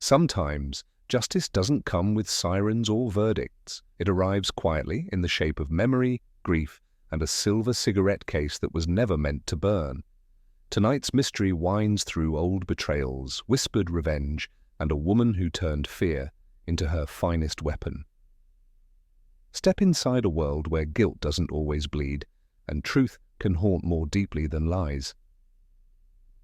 Sometimes, justice doesn't come with sirens or verdicts. It arrives quietly in the shape of memory, grief, and a silver cigarette case that was never meant to burn. Tonight's mystery winds through old betrayals, whispered revenge, and a woman who turned fear into her finest weapon. Step inside a world where guilt doesn't always bleed, and truth can haunt more deeply than lies.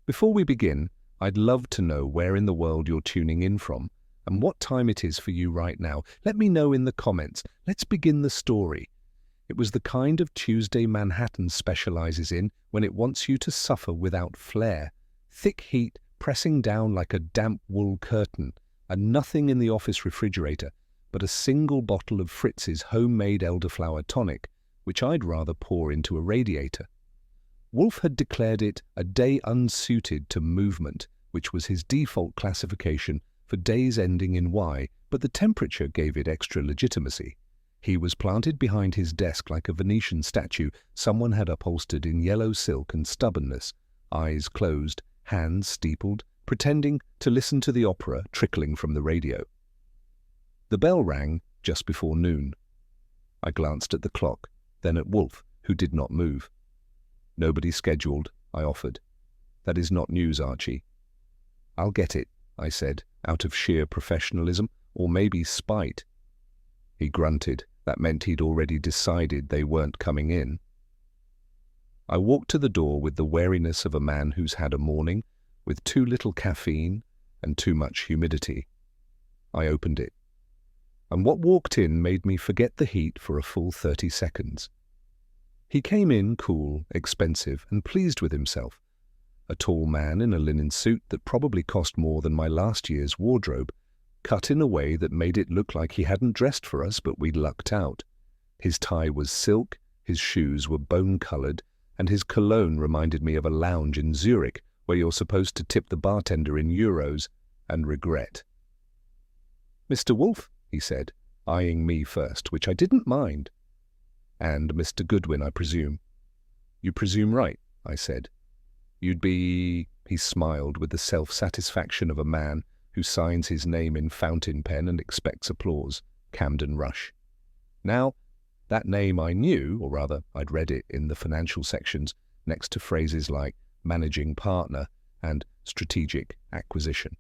Before we begin, I'd love to know where in the world you're tuning in from, and what time it is for you right now. Let me know in the comments. Let's begin the story. It was the kind of Tuesday Manhattan specializes in when it wants you to suffer without flair. Thick heat pressing down like a damp wool curtain, and nothing in the office refrigerator but a single bottle of Fritz's homemade elderflower tonic, which I'd rather pour into a radiator. Wolfe had declared it a day unsuited to movement, which was his default classification for days ending in Y, but the temperature gave it extra legitimacy. He was planted behind his desk like a Venetian statue someone had upholstered in yellow silk and stubbornness, eyes closed, hands steepled, pretending to listen to the opera trickling from the radio. The bell rang just before noon. I glanced at the clock, then at Wolfe, who did not move. "Nobody scheduled," I offered. "That is not news, Archie." "I'll get it," I said, out of sheer professionalism, or maybe spite. He grunted. That meant he'd already decided they weren't coming in. I walked to the door with the wariness of a man who's had a morning with too little caffeine and too much humidity. I opened it, and what walked in made me forget the heat for a full 30 seconds. He came in cool, expensive, and pleased with himself. A tall man in a linen suit that probably cost more than my last year's wardrobe, cut in a way that made it look like he hadn't dressed for us but we'd lucked out. His tie was silk, his shoes were bone-colored, and his cologne reminded me of a lounge in Zurich where you're supposed to tip the bartender in euros and regret. "Mr. Wolfe," he said, eyeing me first, which I didn't mind. "And Mr. Goodwin, I presume." "You presume right," I said. "You'd be—" He smiled with the self-satisfaction of a man who signs his name in fountain pen and expects applause. Camden Rush. Now, that name I knew, or rather, I'd read it in the financial sections next to phrases like managing partner and strategic acquisition.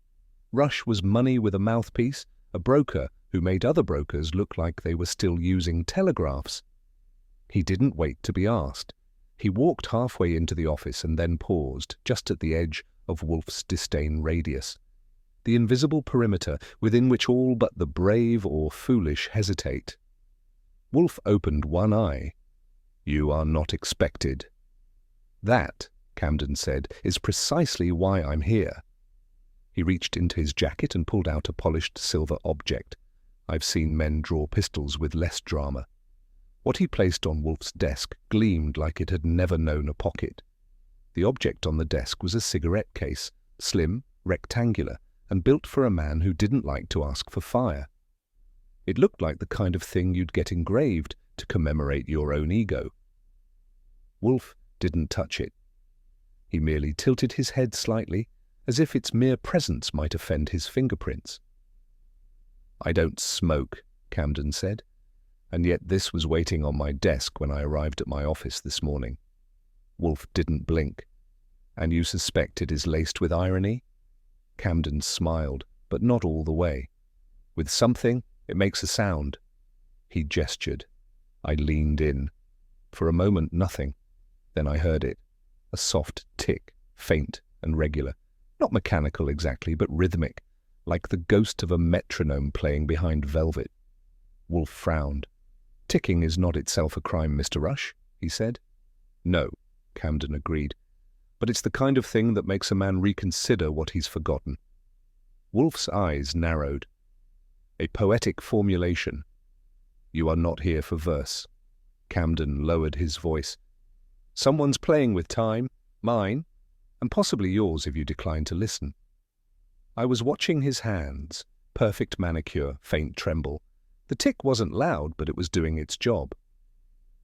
Rush was money with a mouthpiece, a broker who made other brokers look like they were still using telegraphs. He didn't wait to be asked. He walked halfway into the office and then paused, just at the edge of Wolfe's disdain radius. The invisible perimeter within which all but the brave or foolish hesitate. Wolfe opened one eye. "You are not expected." "That," Camden said, "is precisely why I'm here." He reached into his jacket and pulled out a polished silver object. I've seen men draw pistols with less drama. What he placed on Wolfe's desk gleamed like it had never known a pocket. The object on the desk was a cigarette case, slim, rectangular, and built for a man who didn't like to ask for fire. It looked like the kind of thing you'd get engraved to commemorate your own ego. Wolfe didn't touch it. He merely tilted his head slightly, as if its mere presence might offend his fingerprints. "I don't smoke," Camden said, "and yet this was waiting on my desk when I arrived at my office this morning." Wolfe didn't blink. "And you suspect it is laced with irony?" Camden smiled, but not all the way. "With something, it makes a sound." He gestured. I leaned in. For a moment, nothing. Then I heard it. A soft tick, faint and regular. Not mechanical exactly, but rhythmic, like the ghost of a metronome playing behind velvet. Wolfe frowned. "Ticking is not itself a crime, Mr. Rush," he said. "No," Camden agreed. "But it's the kind of thing that makes a man reconsider what he's forgotten." Wolfe's eyes narrowed. "A poetic formulation. You are not here for verse." Camden lowered his voice. "Someone's playing with time, mine, and possibly yours if you decline to listen." I was watching his hands, perfect manicure, faint tremble. The tick wasn't loud, but it was doing its job.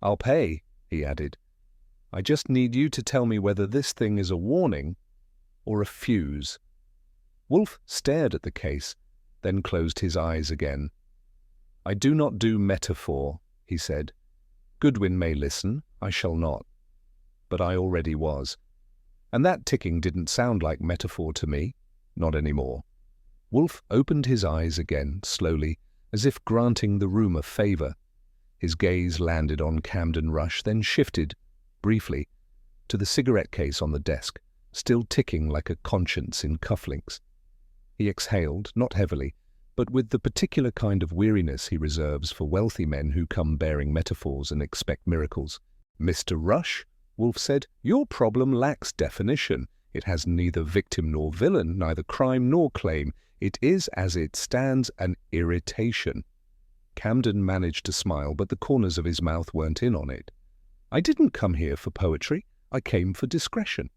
"I'll pay," he added. "I just need you to tell me whether this thing is a warning or a fuse." Wolfe stared at the case, then closed his eyes again. "I do not do metaphor," he said. "Goodwin may listen, I shall not." But I already was. And that ticking didn't sound like metaphor to me, not anymore. Wolfe opened his eyes again, slowly, as if granting the room a favor. His gaze landed on Camden Rush, then shifted, briefly, to the cigarette case on the desk, still ticking like a conscience in cufflinks. He exhaled, not heavily, but with the particular kind of weariness he reserves for wealthy men who come bearing metaphors and expect miracles. "Mr. Rush," Wolfe said, "your problem lacks definition. It has neither victim nor villain, neither crime nor claim. It is, as it stands, an irritation." Camden managed to smile, but the corners of his mouth weren't in on it. "I didn't come here for poetry. I came for discretion."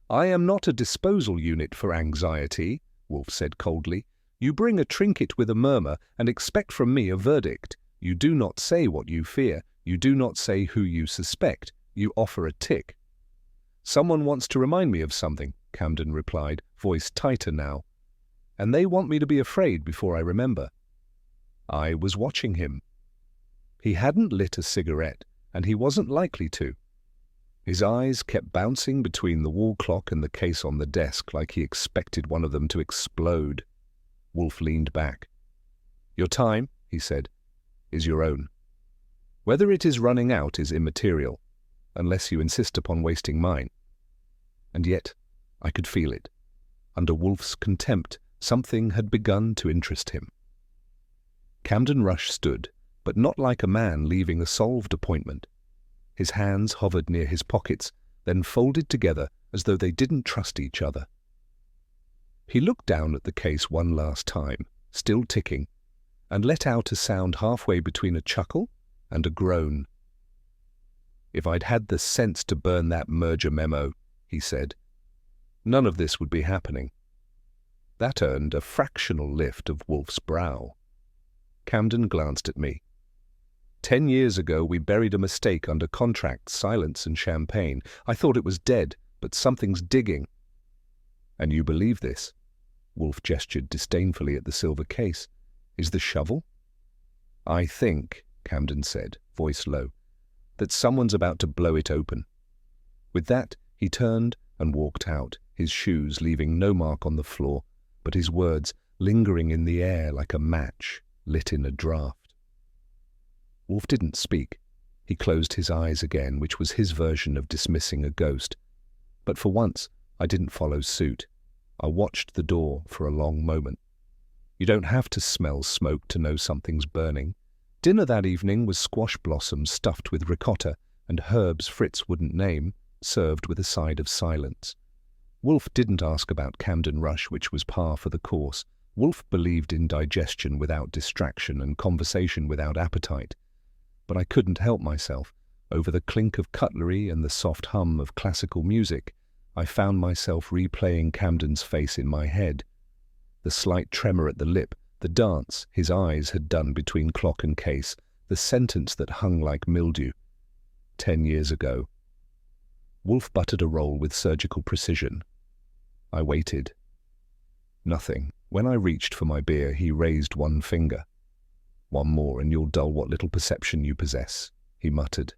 "I am not a disposal unit for anxiety," Wolfe said coldly. "You bring a trinket with a murmur and expect from me a verdict. You do not say what you fear. You do not say who you suspect. You offer a tick." "Someone wants to remind me of something," Camden replied, voice tighter now. "And they want me to be afraid before I remember." I was watching him. He hadn't lit a cigarette, and he wasn't likely to. His eyes kept bouncing between the wall clock and the case on the desk like he expected one of them to explode. Wolfe leaned back. "Your time," he said, "is your own. Whether it is running out is immaterial, unless you insist upon wasting mine." And yet, I could feel it. Under Wolfe's contempt, something had begun to interest him. Camden Rush stood, but not like a man leaving a solved appointment. His hands hovered near his pockets, then folded together as though they didn't trust each other. He looked down at the case one last time, still ticking, and let out a sound halfway between a chuckle and a groan. "If I'd had the sense to burn that merger memo," he said, "none of this would be happening." That earned a fractional lift of Wolfe's brow. Camden glanced at me. 10 years ago we buried a mistake under contract, silence and champagne. I thought it was dead, but something's digging." "And you believe this?" Wolfe gestured disdainfully at the silver case. "Is the shovel?" "I think," Camden said, voice low, "that someone's about to blow it open." With that, he turned and walked out, his shoes leaving no mark on the floor, but his words lingering in the air like a match lit in a draught. Wolfe didn't speak. He closed his eyes again, which was his version of dismissing a ghost. But for once, I didn't follow suit. I watched the door for a long moment. You don't have to smell smoke to know something's burning. Dinner that evening was squash blossoms stuffed with ricotta and herbs Fritz wouldn't name, served with a side of silence. Wolfe didn't ask about Camden Rush, which was par for the course. Wolfe believed in digestion without distraction and conversation without appetite. But I couldn't help myself. Over the clink of cutlery and the soft hum of classical music, I found myself replaying Camden's face in my head. The slight tremor at the lip, the dance his eyes had done between clock and case, the sentence that hung like mildew. 10 years ago. Wolfe buttered a roll with surgical precision. I waited. Nothing. When I reached for my beer, he raised one finger. "One more and you'll dull what little perception you possess," he muttered.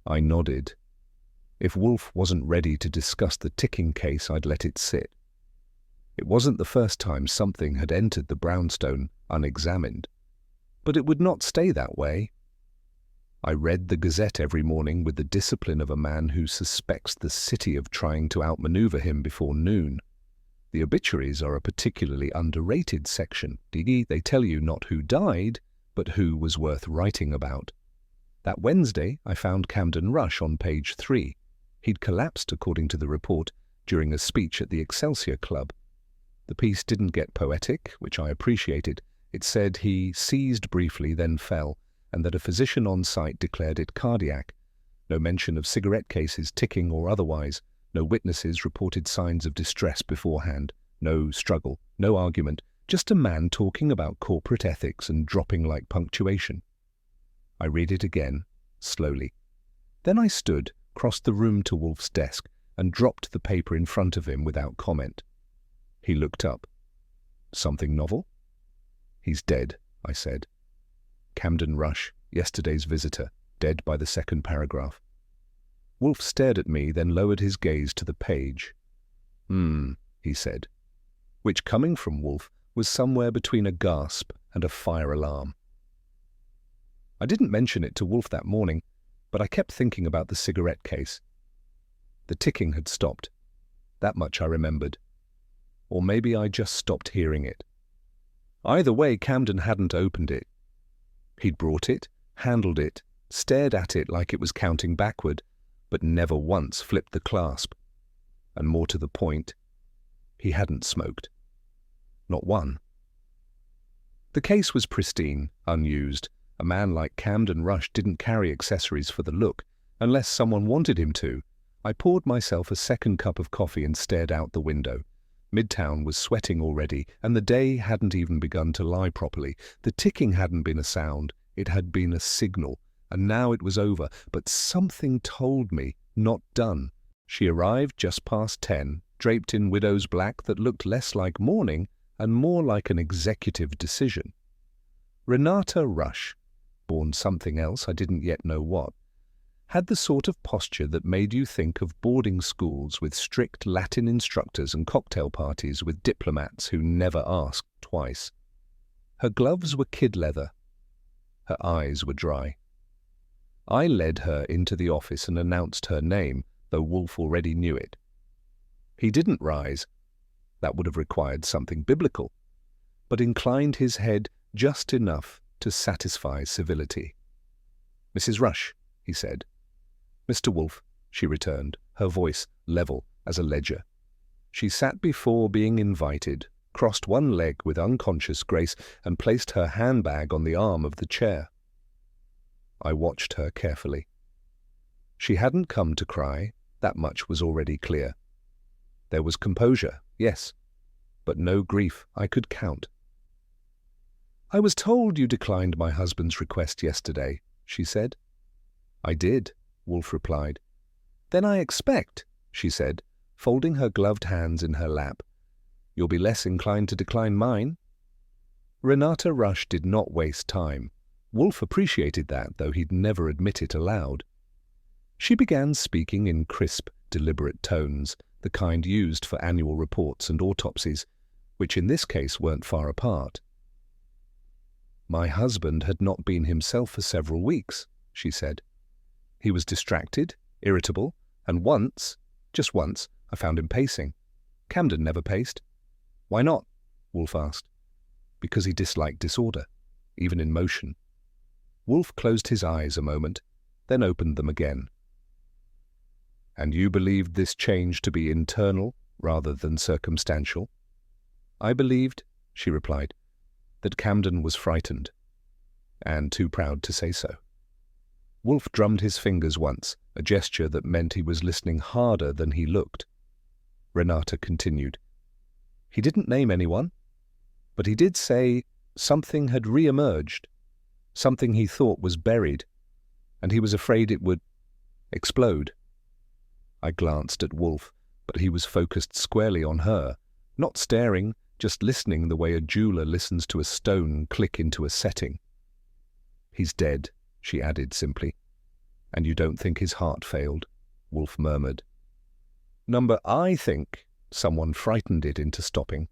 I nodded. If Wolfe wasn't ready to discuss the ticking case, I'd let it sit. It wasn't the first time something had entered the brownstone unexamined. But it would not stay that way. I read the Gazette every morning with the discipline of a man who suspects the city of trying to outmaneuver him before noon. The obituaries are a particularly underrated section. They tell you not who died, but who was worth writing about. That Wednesday, I found Camden Rush on page 3. He'd collapsed, according to the report, during a speech at the Excelsia Club. The piece didn't get poetic, which I appreciated. It said he seized briefly, then fell, and that a physician on site declared it cardiac. No mention of cigarette cases ticking or otherwise. No witnesses reported signs of distress beforehand. No struggle, no argument, just a man talking about corporate ethics and dropping like punctuation. I read it again, slowly. Then I stood, crossed the room to Wolfe's desk, and dropped the paper in front of him without comment. He looked up. "Something novel?" "He's dead," I said. "Camden Rush, yesterday's visitor, dead by the second paragraph." Wolfe stared at me, then lowered his gaze to the page. He said, which, coming from Wolfe, was somewhere between a gasp and a fire alarm. I didn't mention it to Wolfe that morning, but I kept thinking about the cigarette case. The ticking had stopped. That much I remembered. Or maybe I just stopped hearing it. Either way, Camden hadn't opened it. He'd brought it, handled it, stared at it like it was counting backward, but never once flipped the clasp. And more to the point, he hadn't smoked. Not one. The case was pristine, unused. A man like Camden Rush didn't carry accessories for the look, unless someone wanted him to. I poured myself a second cup of coffee and stared out the window. Midtown was sweating already, and the day hadn't even begun to lie properly. The ticking hadn't been a sound, it had been a signal, and now it was over, but something told me, not done. She arrived just past 10, draped in widow's black that looked less like mourning and more like an executive decision. Renata Rush, born something else I didn't yet know what, had the sort of posture that made you think of boarding schools with strict Latin instructors and cocktail parties with diplomats who never asked twice. Her gloves were kid leather. Her eyes were dry. I led her into the office and announced her name, though Wolfe already knew it. He didn't rise. That would have required something biblical, but inclined his head just enough to satisfy civility. "Mrs. Rush," he said. "Mr. Wolfe," she returned, her voice level as a ledger. She sat before being invited, crossed one leg with unconscious grace, and placed her handbag on the arm of the chair. I watched her carefully. She hadn't come to cry, that much was already clear. There was composure, yes, but no grief I could count. "I was told you declined my husband's request yesterday," she said. "I did," Wolfe replied. "Then I expect," she said, folding her gloved hands in her lap, "you'll be less inclined to decline mine." Renata Rush did not waste time. Wolfe appreciated that, though he'd never admit it aloud. She began speaking in crisp, deliberate tones, the kind used for annual reports and autopsies, which in this case weren't far apart. "My husband had not been himself for several weeks," she said. "He was distracted, irritable, and once, just once, I found him pacing. Camden never paced." "Why not?" Wolfe asked. "Because he disliked disorder, even in motion." Wolfe closed his eyes a moment, then opened them again. "And you believed this change to be internal rather than circumstantial?" "I believed," she replied, "that Camden was frightened, and too proud to say so." Wolfe drummed his fingers once, a gesture that meant he was listening harder than he looked. Renata continued. "He didn't name anyone, but he did say something had re-emerged, something he thought was buried, and he was afraid it would explode." I glanced at Wolfe, but he was focused squarely on her, not staring, just listening the way a jeweler listens to a stone click into a setting. "He's dead," she added simply. "And you don't think his heart failed?" Wolfe murmured. I think someone frightened it into stopping."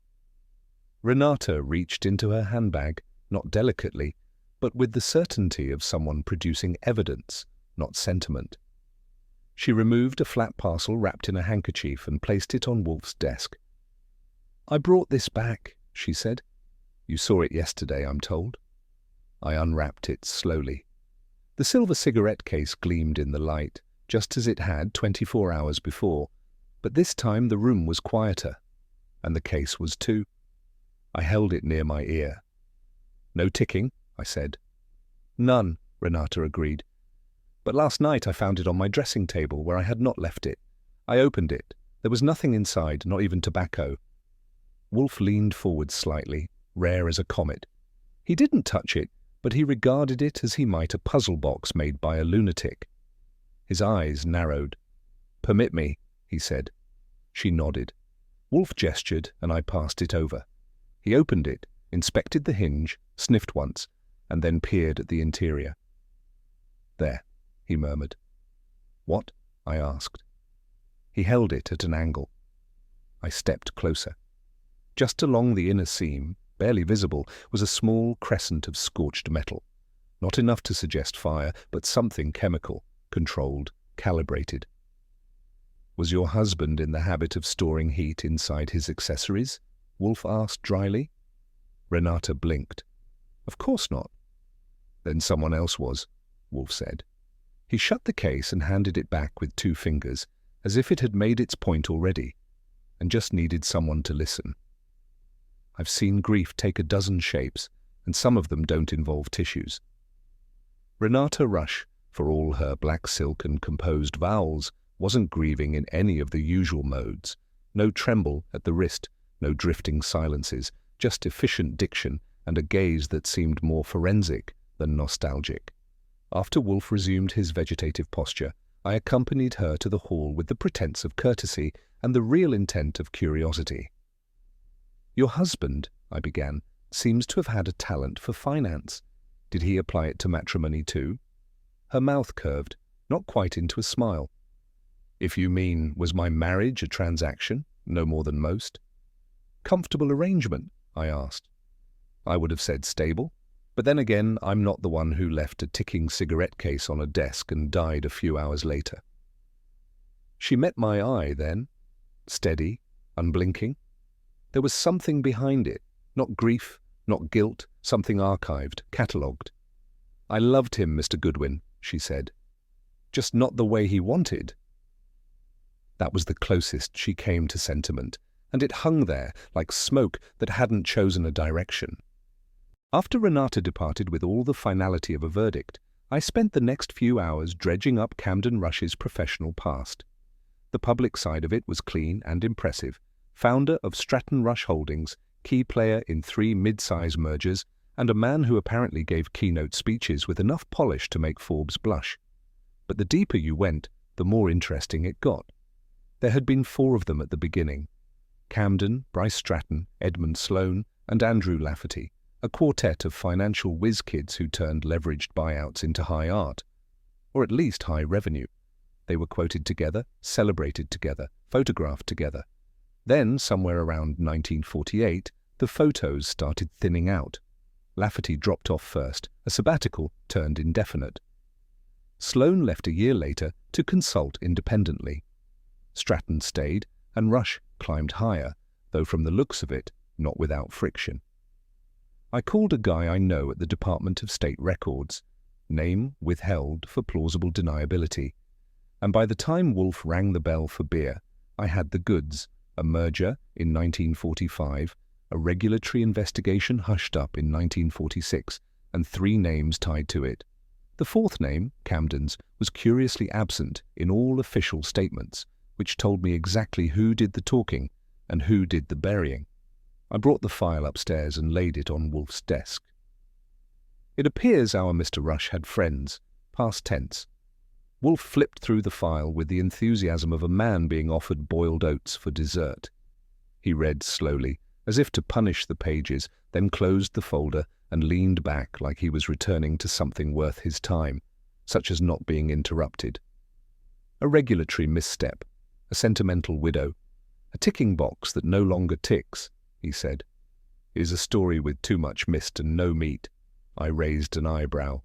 Renata reached into her handbag, not delicately, but with the certainty of someone producing evidence, not sentiment. She removed a flat parcel wrapped in a handkerchief and placed it on Wolfe's desk. "I brought this back," she said. "You saw it yesterday, I'm told." I unwrapped it slowly. The silver cigarette case gleamed in the light, just as it had 24 hours before, but this time the room was quieter, and the case was too. I held it near my ear. "No ticking," I said. "None," Renata agreed. "But last night I found it on my dressing table where I had not left it. I opened it. There was nothing inside, not even tobacco." Wolfe leaned forward slightly, rare as a comet. He didn't touch it, but he regarded it as he might a puzzle box made by a lunatic. His eyes narrowed. "Permit me," he said. She nodded. Wolfe gestured, and I passed it over. He opened it, inspected the hinge, sniffed once, and then peered at the interior. "There," he murmured. "What?" I asked. He held it at an angle. I stepped closer. Just along the inner seam, barely visible, was a small crescent of scorched metal. Not enough to suggest fire, but something chemical, controlled, calibrated. "Was your husband in the habit of storing heat inside his accessories?" Wolfe asked dryly. Renata blinked. "Of course not." "Then someone else was," Wolfe said. He shut the case and handed it back with 2 fingers, as if it had made its point already, and just needed someone to listen. "I've seen grief take a dozen shapes, and some of them don't involve tissues." Renata Rush, for all her black silk and composed vowels, wasn't grieving in any of the usual modes. No tremble at the wrist, no drifting silences, just efficient diction and a gaze that seemed more forensic than nostalgic. After Wolfe resumed his vegetative posture, I accompanied her to the hall with the pretense of courtesy and the real intent of curiosity. "Your husband," I began, "seems to have had a talent for finance. Did he apply it to matrimony too?" Her mouth curved, not quite into a smile. "If you mean, was my marriage a transaction? No more than most." "Comfortable arrangement?" I asked. I would have said stable, but then again, I'm not the one who left a ticking cigarette case on a desk and died a few hours later. She met my eye then, steady, unblinking. There was something behind it, not grief, not guilt, something archived, catalogued. "I loved him, Mr. Goodwin," she said. "Just not the way he wanted." That was the closest she came to sentiment, and it hung there like smoke that hadn't chosen a direction. After Renata departed with all the finality of a verdict, I spent the next few hours dredging up Camden Rush's professional past. The public side of it was clean and impressive. Founder of Stratton Rush Holdings, key player in 3 mid-size mergers, and a man who apparently gave keynote speeches with enough polish to make Forbes blush. But the deeper you went, the more interesting it got. There had been 4 of them at the beginning. Camden, Bryce Stratton, Edmund Sloan, and Andrew Lafetty, a quartet of financial whiz kids who turned leveraged buyouts into high art, or at least high revenue. They were quoted together, celebrated together, photographed together. Then, somewhere around 1948, the photos started thinning out. Lafetty dropped off first, a sabbatical turned indefinite. Sloan left a year later to consult independently. Stratton stayed, and Rush climbed higher, though from the looks of it, not without friction. I called a guy I know at the Department of State Records, name withheld for plausible deniability, and by the time Wolfe rang the bell for beer, I had the goods: a merger in 1945, a regulatory investigation hushed up in 1946, and 3 names tied to it. The 4th name, Camden's, was curiously absent in all official statements, which told me exactly who did the talking and who did the burying. I brought the file upstairs and laid it on Wolfe's desk. It appears our Mr. Rush had friends, past tense. Wolfe flipped through the file with the enthusiasm of a man being offered boiled oats for dessert. He read slowly, as if to punish the pages, then closed the folder and leaned back like he was returning to something worth his time, such as not being interrupted. A regulatory misstep, a sentimental widow, a ticking box that no longer ticks, he said. "Is a story with too much mist and no meat." I raised an eyebrow.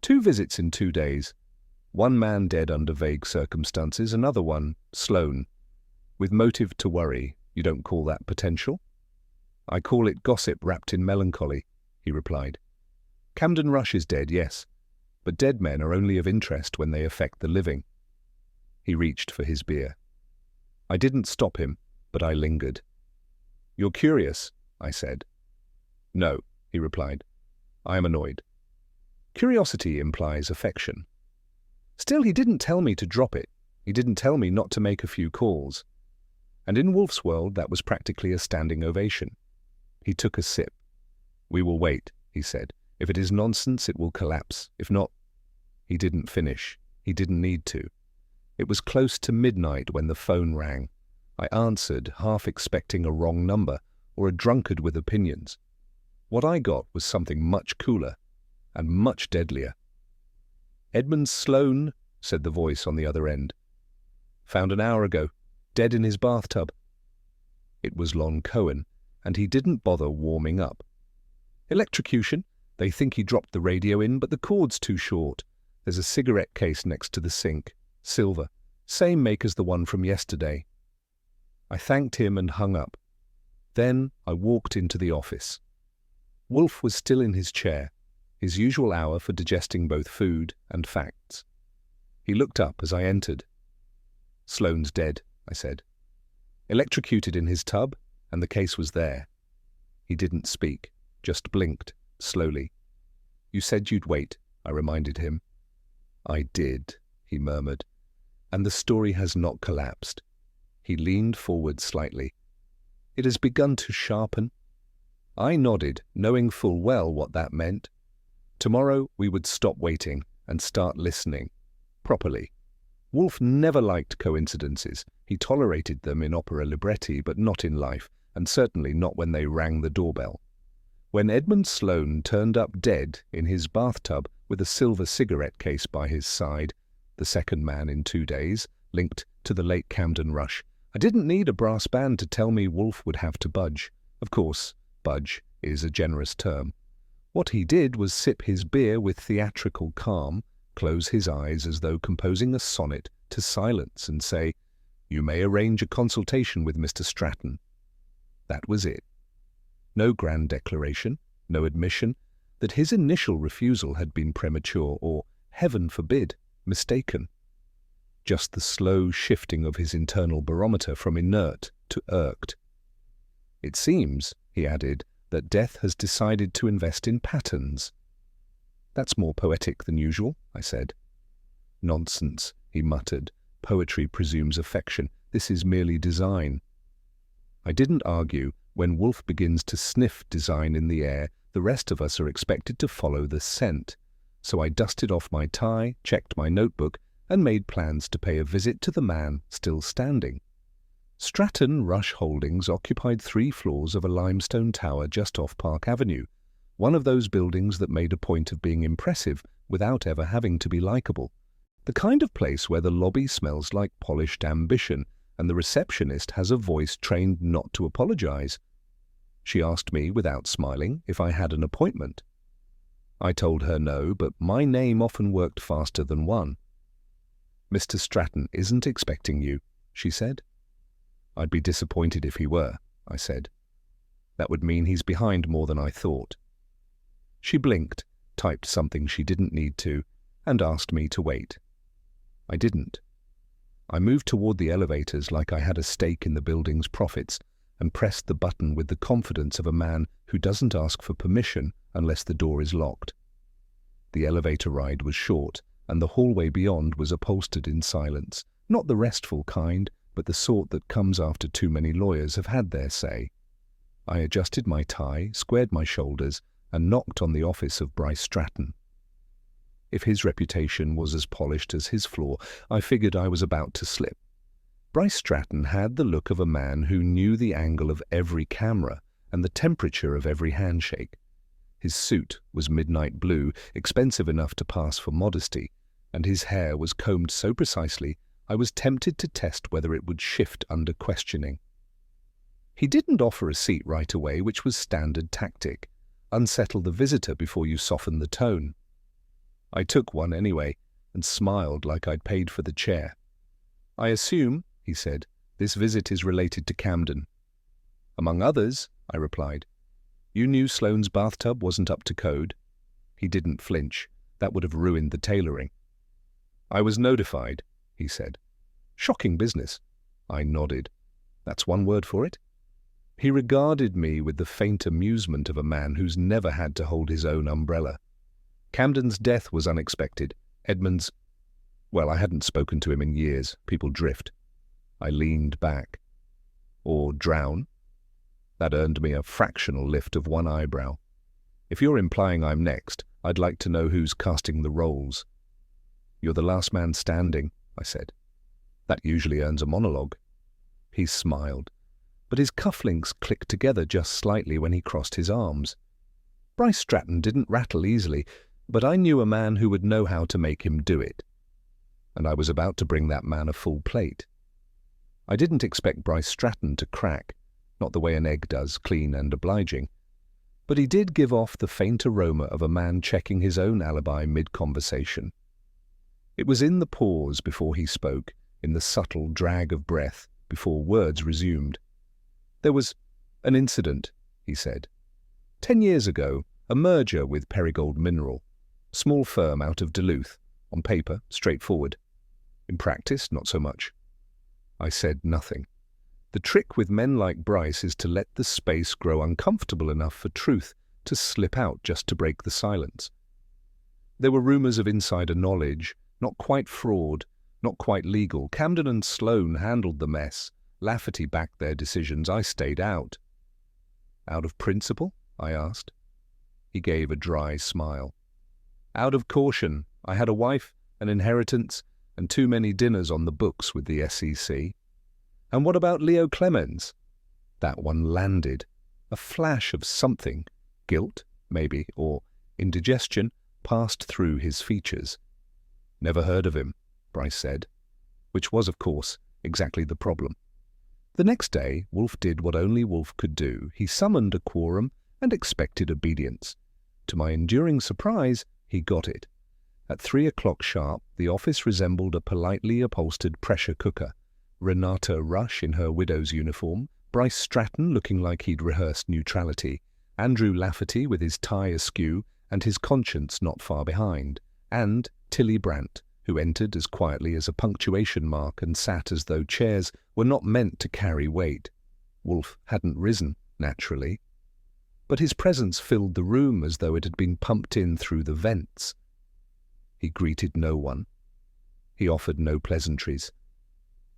2 visits in 2 days. 1 man dead under vague circumstances, another one, Sloan. With motive to worry, you don't call that potential? "I call it gossip wrapped in melancholy," he replied. "Camden Rush is dead, yes, but dead men are only of interest when they affect the living." He reached for his beer. I didn't stop him, but I lingered. "You're curious," I said. "No," he replied. "I am annoyed." Curiosity implies affection. Still, he didn't tell me to drop it. He didn't tell me not to make a few calls. And in Wolfe's world, that was practically a standing ovation. He took a sip. "We will wait," he said. "If it is nonsense, it will collapse. If not—" He didn't finish. He didn't need to. It was close to midnight when the phone rang. I answered, half expecting a wrong number or a drunkard with opinions. What I got was something much cooler and much deadlier. "Edmund Sloane," said the voice on the other end. "Found an hour ago, dead in his bathtub." It was Lon Cohen, and he didn't bother warming up. "Electrocution. They think he dropped the radio in, but the cord's too short. There's a cigarette case next to the sink. Silver. Same make as the one from yesterday." I thanked him and hung up. Then I walked into the office. Wolfe was still in his chair, his usual hour for digesting both food and facts. He looked up as I entered. "Sloane's dead," I said. "Electrocuted in his tub, and the case was there." He didn't speak, just blinked, slowly. "You said you'd wait," I reminded him. "I did," he murmured, "and the story has not collapsed." He leaned forward slightly. "It has begun to sharpen." I nodded, knowing full well what that meant. Tomorrow we would stop waiting and start listening, properly. Wolfe never liked coincidences. He tolerated them in opera libretti, but not in life, and certainly not when they rang the doorbell. When Edmund Sloane turned up dead in his bathtub with a silver cigarette case by his side, the second man in 2 days, linked to the late Camden rush, I didn't need a brass band to tell me Wolfe would have to budge. Of course, budge is a generous term. What he did was sip his beer with theatrical calm, close his eyes as though composing a sonnet to silence, and say, "You may arrange a consultation with Mr. Stratton." That was it. No grand declaration, no admission that his initial refusal had been premature or, heaven forbid, mistaken. Just the slow shifting of his internal barometer from inert to irked. "It seems," he added, "that death has decided to invest in patterns." "That's more poetic than usual," I said. "Nonsense," he muttered. "Poetry presumes affection. This is merely design." I didn't argue. When Wolfe begins to sniff design in the air, the rest of us are expected to follow the scent. So I dusted off my tie, checked my notebook, and made plans to pay a visit to the man still standing. Stratton Rush Holdings occupied 3 floors of a limestone tower just off Park Avenue, one of those buildings that made a point of being impressive without ever having to be likable. The kind of place where the lobby smells like polished ambition and the receptionist has a voice trained not to apologize. She asked me, without smiling, if I had an appointment. I told her no, but my name often worked faster than one. "Mr. Stratton isn't expecting you," she said. "I'd be disappointed if he were," I said. "That would mean he's behind more than I thought." She blinked, typed something she didn't need to, and asked me to wait. I didn't. I moved toward the elevators like I had a stake in the building's profits and pressed the button with the confidence of a man who doesn't ask for permission unless the door is locked. The elevator ride was short, and the hallway beyond was upholstered in silence, not the restful kind, but the sort that comes after too many lawyers have had their say. I adjusted my tie, squared my shoulders, and knocked on the office of Bryce Stratton. If his reputation was as polished as his floor, I figured I was about to slip. Bryce Stratton had the look of a man who knew the angle of every camera and the temperature of every handshake. His suit was midnight blue, expensive enough to pass for modesty, and his hair was combed so precisely I was tempted to test whether it would shift under questioning. He didn't offer a seat right away, which was standard tactic. Unsettle the visitor before you soften the tone. I took one anyway, and smiled like I'd paid for the chair. "I assume," he said, "this visit is related to Camden." "Among others," I replied. "You knew Sloane's bathtub wasn't up to code?" He didn't flinch. That would have ruined the tailoring. "I was notified," he said. "Shocking business." I nodded. "That's one word for it." He regarded me with the faint amusement of a man who's never had to hold his own umbrella. Camden's death was unexpected. Edmund's... Well, I hadn't spoken to him in years. People drift. I leaned back. Or drown. That earned me a fractional lift of one eyebrow. If you're implying I'm next, I'd like to know who's casting the roles. "You're the last man standing," I said. "That usually earns a monologue." He smiled, but his cufflinks clicked together just slightly when he crossed his arms. Bryce Stratton didn't rattle easily, but I knew a man who would know how to make him do it. And I was about to bring that man a full plate. I didn't expect Bryce Stratton to crack, not the way an egg does, clean and obliging. But he did give off the faint aroma of a man checking his own alibi mid-conversation. It was in the pause before he spoke, in the subtle drag of breath, before words resumed. "There was an incident," he said. 10 years ago, a merger with Perigold Mineral. Small firm out of Duluth. On paper, straightforward. In practice, not so much. I said nothing. The trick with men like Bryce is to let the space grow uncomfortable enough for truth to slip out just to break the silence. There were rumors of insider knowledge, not quite fraud, not quite legal. Camden and Sloan handled the mess. Lafetty backed their decisions. I stayed out. Out of principle? I asked. He gave a dry smile. Out of caution. I had a wife, an inheritance, and too many dinners on the books with the SEC. And what about Leo Clemens? That one landed. A flash of something, guilt, maybe, or indigestion, passed through his features. Never heard of him, Bryce said, which was, of course, exactly the problem. The next day, Wolfe did what only Wolfe could do. He summoned a quorum and expected obedience. To my enduring surprise, he got it. At 3 o'clock sharp, the office resembled a politely upholstered pressure cooker. Renata Rush in her widow's uniform, Bryce Stratton looking like he'd rehearsed neutrality, Andrew Lafetty with his tie askew and his conscience not far behind, and Tilly Brandt, who entered as quietly as a punctuation mark and sat as though chairs were not meant to carry weight. Wolfe hadn't risen, naturally. But his presence filled the room as though it had been pumped in through the vents. He greeted no one. He offered no pleasantries.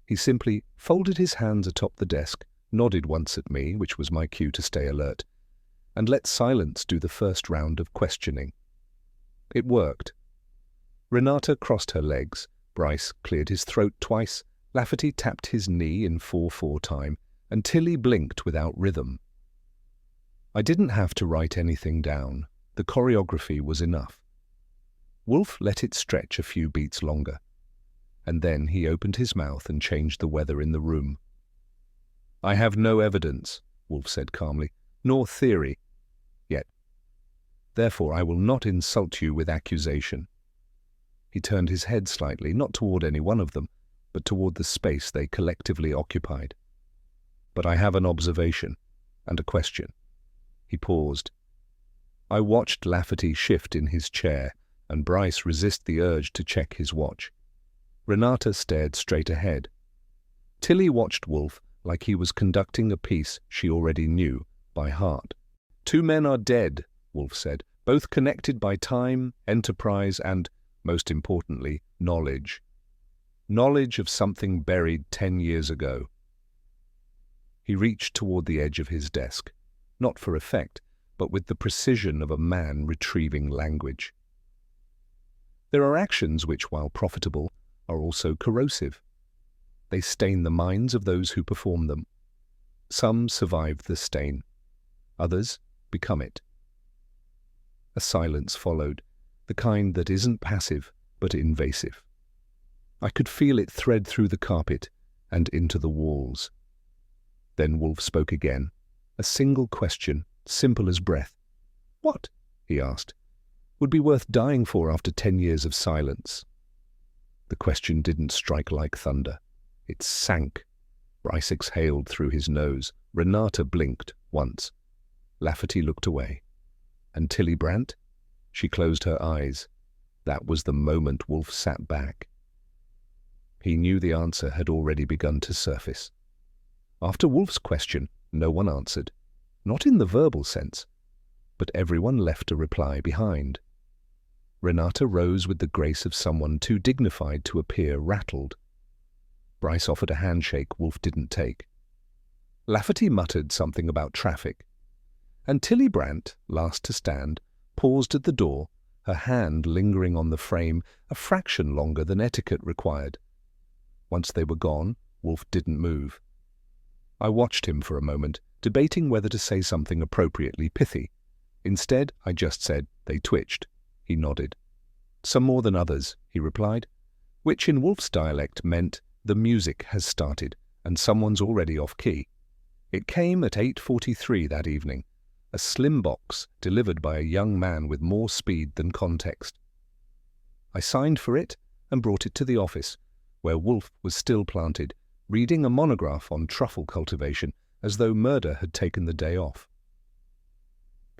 He simply folded his hands atop the desk, nodded once at me, which was my cue to stay alert, and let silence do the first round of questioning. It worked. Renata crossed her legs, Bryce cleared his throat twice, Lafetty tapped his knee in 4/4 time, and Tilly blinked without rhythm. I didn't have to write anything down. The choreography was enough. Wolfe let it stretch a few beats longer, and then he opened his mouth and changed the weather in the room. "I have no evidence," Wolfe said calmly, "nor theory, yet. Therefore I will not insult you with accusation." He turned his head slightly, not toward any one of them, but toward the space they collectively occupied. "But I have an observation, and a question." He paused. I watched Lafetty shift in his chair, and Bryce resist the urge to check his watch. Renata stared straight ahead. Tilly watched Wolfe like he was conducting a piece she already knew by heart. "2 men are dead," Wolfe said, "both connected by time, enterprise, and, most importantly, knowledge. Knowledge of something buried 10 years ago." He reached toward the edge of his desk, not for effect, but with the precision of a man retrieving language. There are actions which, while profitable, are also corrosive. They stain the minds of those who perform them. Some survive the stain. Others become it. A silence followed, the kind that isn't passive, but invasive. I could feel it thread through the carpet and into the walls. Then Wolfe spoke again, a single question, simple as breath. "What?" he asked. "Would be worth dying for after 10 years of silence?" The question didn't strike like thunder. It sank. Bryce exhaled through his nose. Renata blinked once. Lafetty looked away. And Tilly Brandt? She closed her eyes. That was the moment Wolfe sat back. He knew the answer had already begun to surface. After Wolfe's question, no one answered. Not in the verbal sense, but everyone left a reply behind. Renata rose with the grace of someone too dignified to appear rattled. Bryce offered a handshake Wolfe didn't take. Lafetty muttered something about traffic, and Tilly Brandt, last to stand, paused at the door, her hand lingering on the frame a fraction longer than etiquette required. Once they were gone, Wolfe didn't move. I watched him for a moment, debating whether to say something appropriately pithy, Instead, I just said, "They twitched." He nodded. "Some more than others," he replied, which in Wolfe's dialect meant, "The music has started, and someone's already off key." It came at 8:43 that evening, a slim box delivered by a young man with more speed than context. I signed for it and brought it to the office, where Wolfe was still planted, reading a monograph on truffle cultivation as though murder had taken the day off.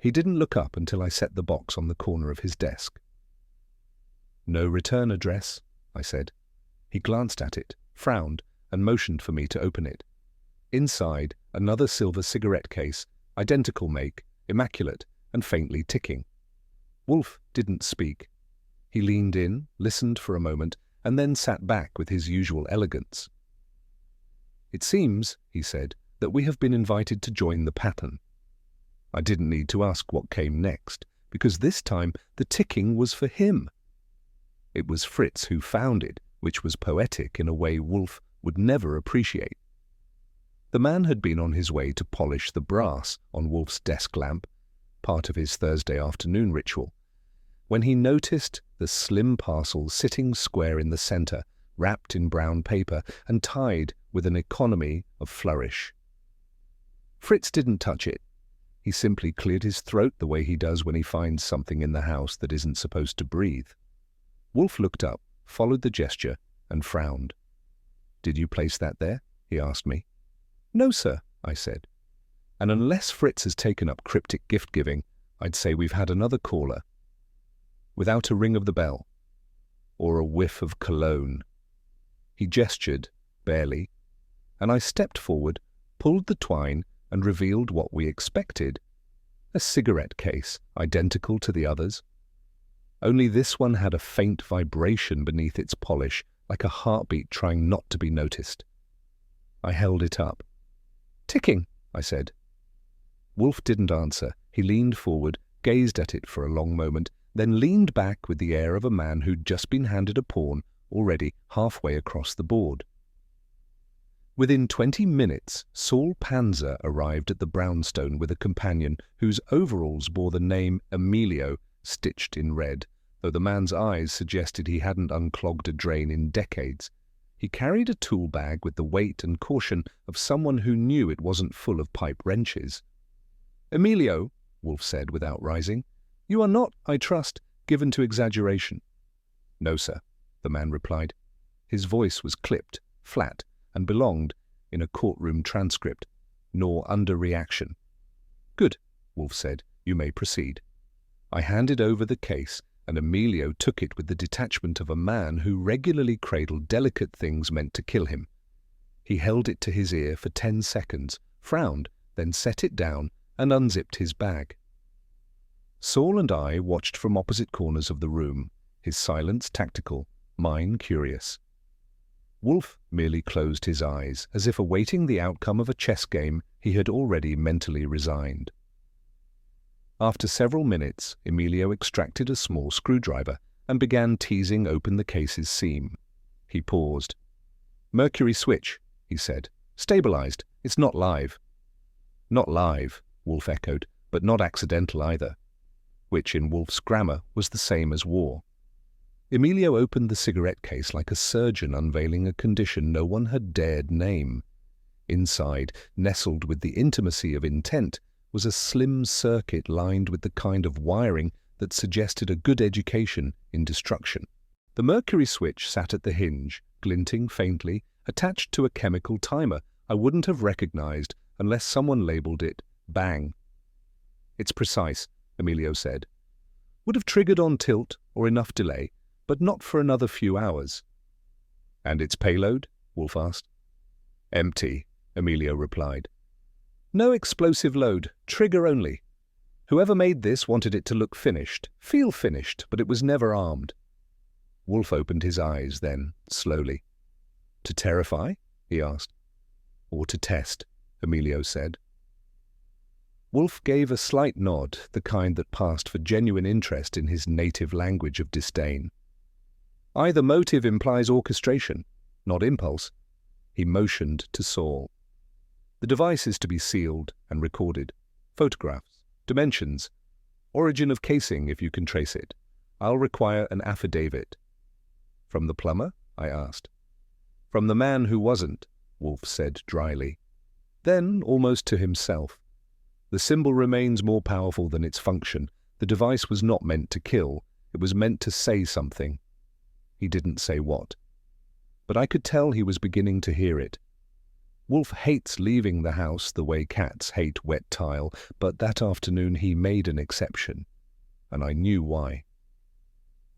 He didn't look up until I set the box on the corner of his desk. "No return address," I said. He glanced at it, frowned, and motioned for me to open it. Inside, another silver cigarette case, identical make, immaculate, and faintly ticking. Wolfe didn't speak. He leaned in, listened for a moment, and then sat back with his usual elegance. "It seems," he said, "that we have been invited to join the pattern." I didn't need to ask what came next, because this time the ticking was for him. It was Fritz who found it, which was poetic in a way Wolfe would never appreciate. The man had been on his way to polish the brass on Wolfe's desk lamp, part of his Thursday afternoon ritual, when he noticed the slim parcel sitting square in the centre, wrapped in brown paper and tied with an economy of flourish. Fritz didn't touch it. He simply cleared his throat the way he does when he finds something in the house that isn't supposed to breathe. Wolfe looked up, followed the gesture, and frowned. "Did you place that there?" he asked me. "No, sir," I said. And unless Fritz has taken up cryptic gift-giving, I'd say we've had another caller. Without a ring of the bell, or a whiff of cologne. He gestured, barely, and I stepped forward, pulled the twine, and revealed what we expected. A cigarette case, identical to the others. Only this one had a faint vibration beneath its polish, like a heartbeat trying not to be noticed. I held it up. "Ticking," I said. Wolfe didn't answer. He leaned forward, gazed at it for a long moment, then leaned back with the air of a man who'd just been handed a pawn, already halfway across the board. Within 20 minutes, Saul Panzer arrived at the brownstone with a companion whose overalls bore the name Emilio stitched in red, though the man's eyes suggested he hadn't unclogged a drain in decades. He carried a tool bag with the weight and caution of someone who knew it wasn't full of pipe wrenches. "Emilio," Wolfe said without rising, "you are not, I trust, given to exaggeration." "No, sir," the man replied. His voice was clipped, flat, and belonged, in a courtroom transcript, nor under reaction. "Good," Wolfe said. "You may proceed." I handed over the case, and Emilio took it with the detachment of a man who regularly cradled delicate things meant to kill him. He held it to his ear for 10 seconds, frowned, then set it down and unzipped his bag. Saul and I watched from opposite corners of the room, his silence tactical, mine curious. Wolfe merely closed his eyes, as if awaiting the outcome of a chess game he had already mentally resigned. After several minutes, Emilio extracted a small screwdriver and began teasing open the case's seam. He paused. "Mercury switch," he said. "Stabilized. It's not live." "Not live," Wolfe echoed, "but not accidental either," which in Wolfe's grammar was the same as war. Emilio opened the cigarette case like a surgeon unveiling a condition no one had dared name. Inside, nestled with the intimacy of intent, was a slim circuit lined with the kind of wiring that suggested a good education in destruction. The mercury switch sat at the hinge, glinting faintly, attached to a chemical timer I wouldn't have recognized unless someone labeled it bang. "It's precise," Emilio said. "Would have triggered on tilt or enough delay, but not for another few hours." "And its payload?" Wolfe asked. "Empty," Emilio replied. "No explosive load, trigger only. Whoever made this wanted it to look finished, feel finished, but it was never armed." Wolfe opened his eyes then, slowly. "To terrify?" he asked. "Or to test," Emilio said. Wolfe gave a slight nod, the kind that passed for genuine interest in his native language of disdain. "Either motive implies orchestration, not impulse." He motioned to Saul. "The device is to be sealed and recorded. Photographs, dimensions, Origin of casing, if you can trace it. I'll require an affidavit. From the plumber? I asked. From the man who wasn't, Wolfe said dryly. Then, almost to himself, the symbol remains more powerful than its function. The device was not meant to kill. It was meant to say something. He didn't say what. But I could tell he was beginning to hear it. Wolfe hates leaving the house the way cats hate wet tile, but that afternoon he made an exception, and I knew why.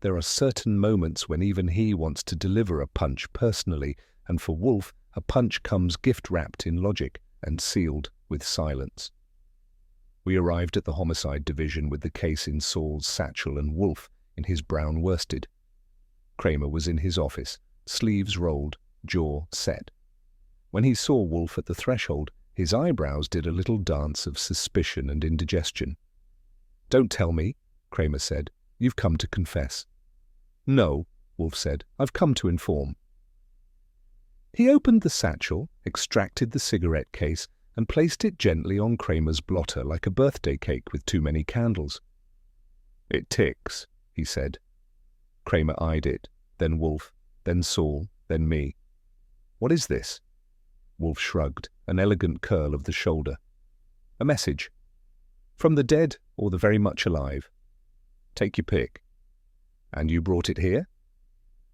There are certain moments when even he wants to deliver a punch personally, and for Wolfe, a punch comes gift-wrapped in logic and sealed with silence. We arrived at the homicide division with the case in Saul's satchel and Wolfe in his brown worsted. Kramer was in his office, sleeves rolled, jaw set. When he saw Wolfe at the threshold, his eyebrows did a little dance of suspicion and indigestion. "Don't tell me," Kramer said. "You've come to confess." "No," Wolfe said. "I've come to inform." He opened the satchel, extracted the cigarette case, and placed it gently on Kramer's blotter like a birthday cake with too many candles. "It ticks," he said. Kramer eyed it, then Wolfe, then Saul, then me. "What is this?" Wolfe shrugged, an elegant curl of the shoulder. "A message. From the dead or the very much alive. Take your pick." "And you brought it here?"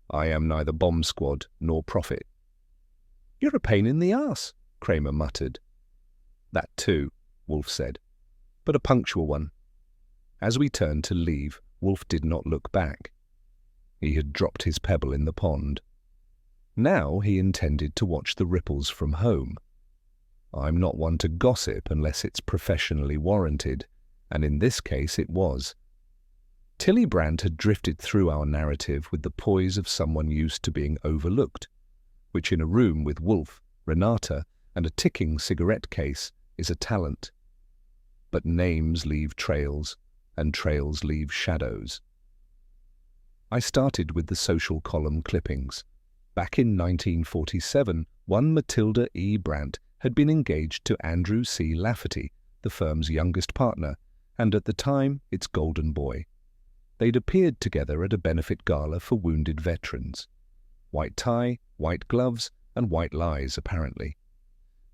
"I am neither bomb squad nor prophet." "You're a pain in the ass," Kramer muttered. "That too," Wolfe said, "but a punctual one." As we turned to leave, Wolfe did not look back. He had dropped his pebble in the pond. Now he intended to watch the ripples from home. I'm not one to gossip unless it's professionally warranted, and in this case it was. Tilly Brandt had drifted through our narrative with the poise of someone used to being overlooked, which in a room with Wolfe, Renata, and a ticking cigarette case is a talent. But names leave trails, and trails leave shadows. I started with the social column clippings. Back in 1947, one Matilda E. Brandt had been engaged to Andrew C. Lafetty, the firm's youngest partner, and at the time, its golden boy. They'd appeared together at a benefit gala for wounded veterans. White tie, white gloves, and white lies, apparently.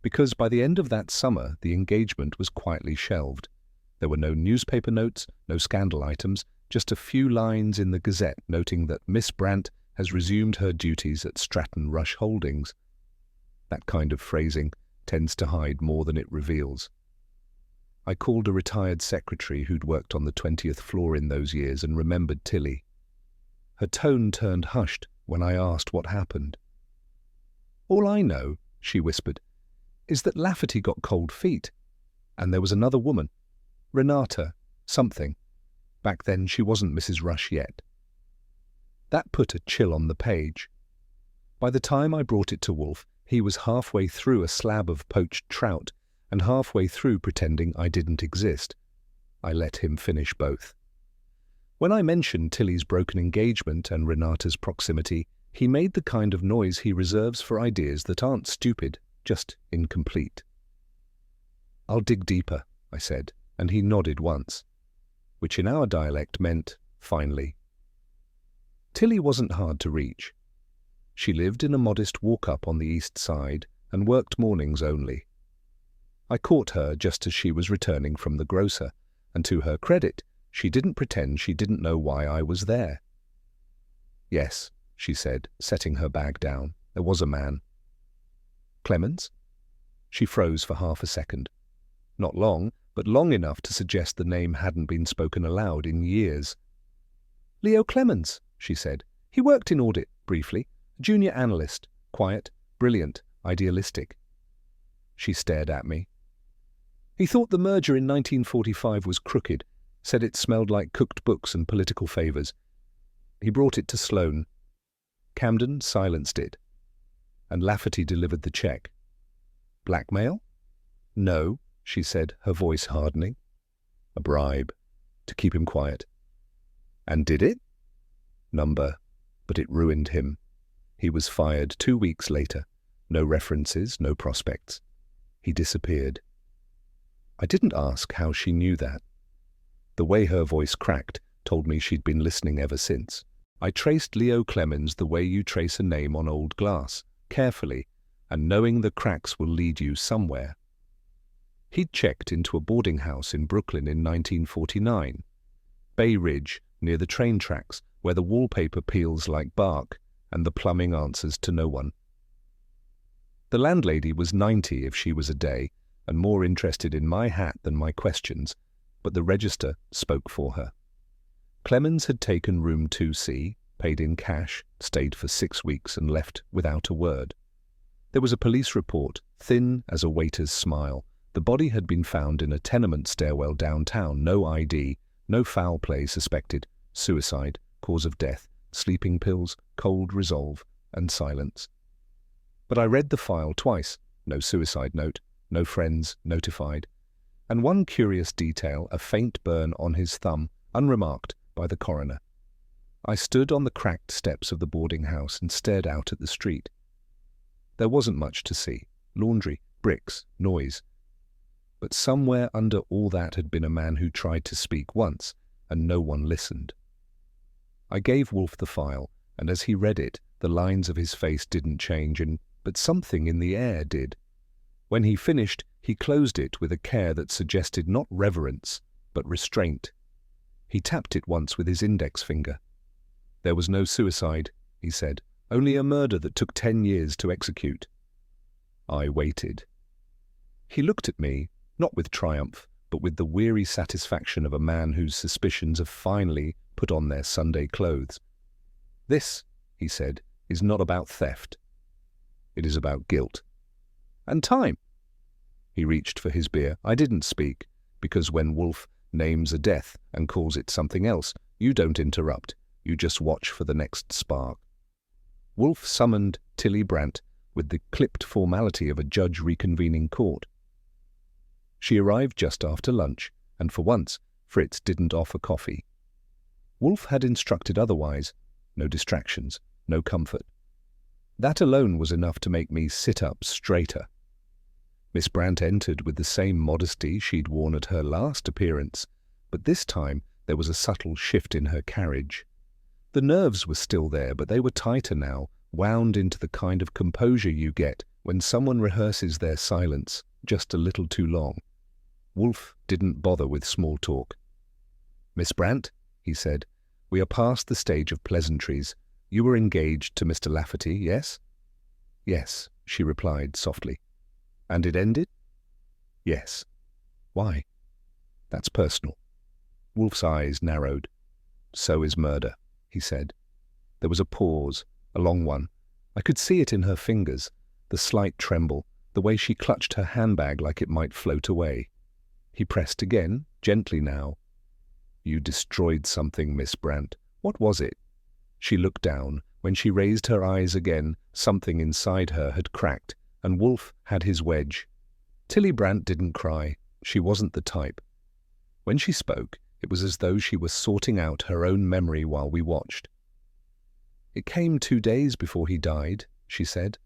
Because by the end of that summer, the engagement was quietly shelved. There were no newspaper notes, no scandal items, just a few lines in the Gazette noting that Miss Brandt has resumed her duties at Stratton Rush Holdings. That kind of phrasing tends to hide more than it reveals. I called a retired secretary who'd worked on the 20th floor in those years and remembered Tilly. Her tone turned hushed when I asked what happened. "All I know," she whispered, "is that Lafetty got cold feet. And there was another woman, Renata, something. Back then she wasn't Mrs. Rush yet." That put a chill on the page. By the time I brought it to Wolfe, he was halfway through a slab of poached trout and halfway through pretending I didn't exist. I let him finish both. When I mentioned Tilly's broken engagement and Renata's proximity, he made the kind of noise he reserves for ideas that aren't stupid, just incomplete. "I'll dig deeper," I said, and he nodded once, which in our dialect meant, finally. Tilly wasn't hard to reach. She lived in a modest walk-up on the east side and worked mornings only. I caught her just as she was returning from the grocer, and to her credit, she didn't pretend she didn't know why I was there. "Yes," she said, setting her bag down. "There was a man." "Clemens?" She froze for half a second. Not long, but long enough to suggest the name hadn't been spoken aloud in years. "Leo Clemens," she said. "He worked in audit, briefly. Junior analyst. Quiet, brilliant, idealistic." She stared at me. "He thought the merger in 1945 was crooked, said it smelled like cooked books and political favors. He brought it to Sloan. Camden silenced it, and Lafetty delivered the check." "Blackmail?" "No," she said, her voice hardening. "A bribe, to keep him quiet." "And did it?" "Number, but it ruined him. He was fired 2 weeks later. No references, no prospects. He disappeared." I didn't ask how she knew that. The way her voice cracked told me she'd been listening ever since. I traced Leo Clemens the way you trace a name on old glass, carefully, and knowing the cracks will lead you somewhere. He'd checked into a boarding house in Brooklyn in 1949. Bay Ridge, near the train tracks, where the wallpaper peels like bark and the plumbing answers to no one. The landlady was 90 if she was a day, and more interested in my hat than my questions, but the register spoke for her. Clemens had taken room 2C, paid in cash, stayed for 6 weeks and left without a word. There was a police report, thin as a waiter's smile. The body had been found in a tenement stairwell downtown, no ID, no foul play suspected, suicide, cause of death, sleeping pills, cold resolve, and silence. But I read the file twice, no suicide note, no friends notified, and one curious detail, a faint burn on his thumb, unremarked by the coroner. I stood on the cracked steps of the boarding house and stared out at the street. There wasn't much to see, laundry, bricks, noise. But somewhere under all that had been a man who tried to speak once, and no one listened. I gave Wolfe the file, and as he read it, the lines of his face didn't change, but something in the air did. When he finished, he closed it with a care that suggested not reverence, but restraint. He tapped it once with his index finger. There was no suicide, he said, only a murder that took 10 years to execute. I waited. He looked at me, not with triumph, but with the weary satisfaction of a man whose suspicions have finally put on their Sunday clothes. This, he said, is not about theft. It is about guilt. And time. He reached for his beer. I didn't speak, because when Wolfe names a death and calls it something else, you don't interrupt. You just watch for the next spark. Wolfe summoned Tilly Brandt with the clipped formality of a judge reconvening court. She arrived just after lunch, and for once, Fritz didn't offer coffee. Wolfe had instructed otherwise. No distractions, no comfort. That alone was enough to make me sit up straighter. Miss Brandt entered with the same modesty she'd worn at her last appearance, but this time there was a subtle shift in her carriage. The nerves were still there, but they were tighter now, wound into the kind of composure you get when someone rehearses their silence just a little too long. Wolfe didn't bother with small talk. "Miss Brandt," he said, "we are past the stage of pleasantries. You were engaged to Mr. Lafetty, yes?" "Yes," she replied softly. "And it ended?" "Yes." "Why?" "That's personal." Wolfe's eyes narrowed. "So is murder," he said. There was a pause, a long one. I could see it in her fingers, the slight tremble, the way she clutched her handbag like it might float away. He pressed again, gently now. "You destroyed something, Miss Brandt. What was it?" She looked down. When she raised her eyes again, something inside her had cracked, and Wolfe had his wedge. Tilly Brandt didn't cry. She wasn't the type. When she spoke, it was as though she were sorting out her own memory while we watched. "It came 2 days before he died," she said.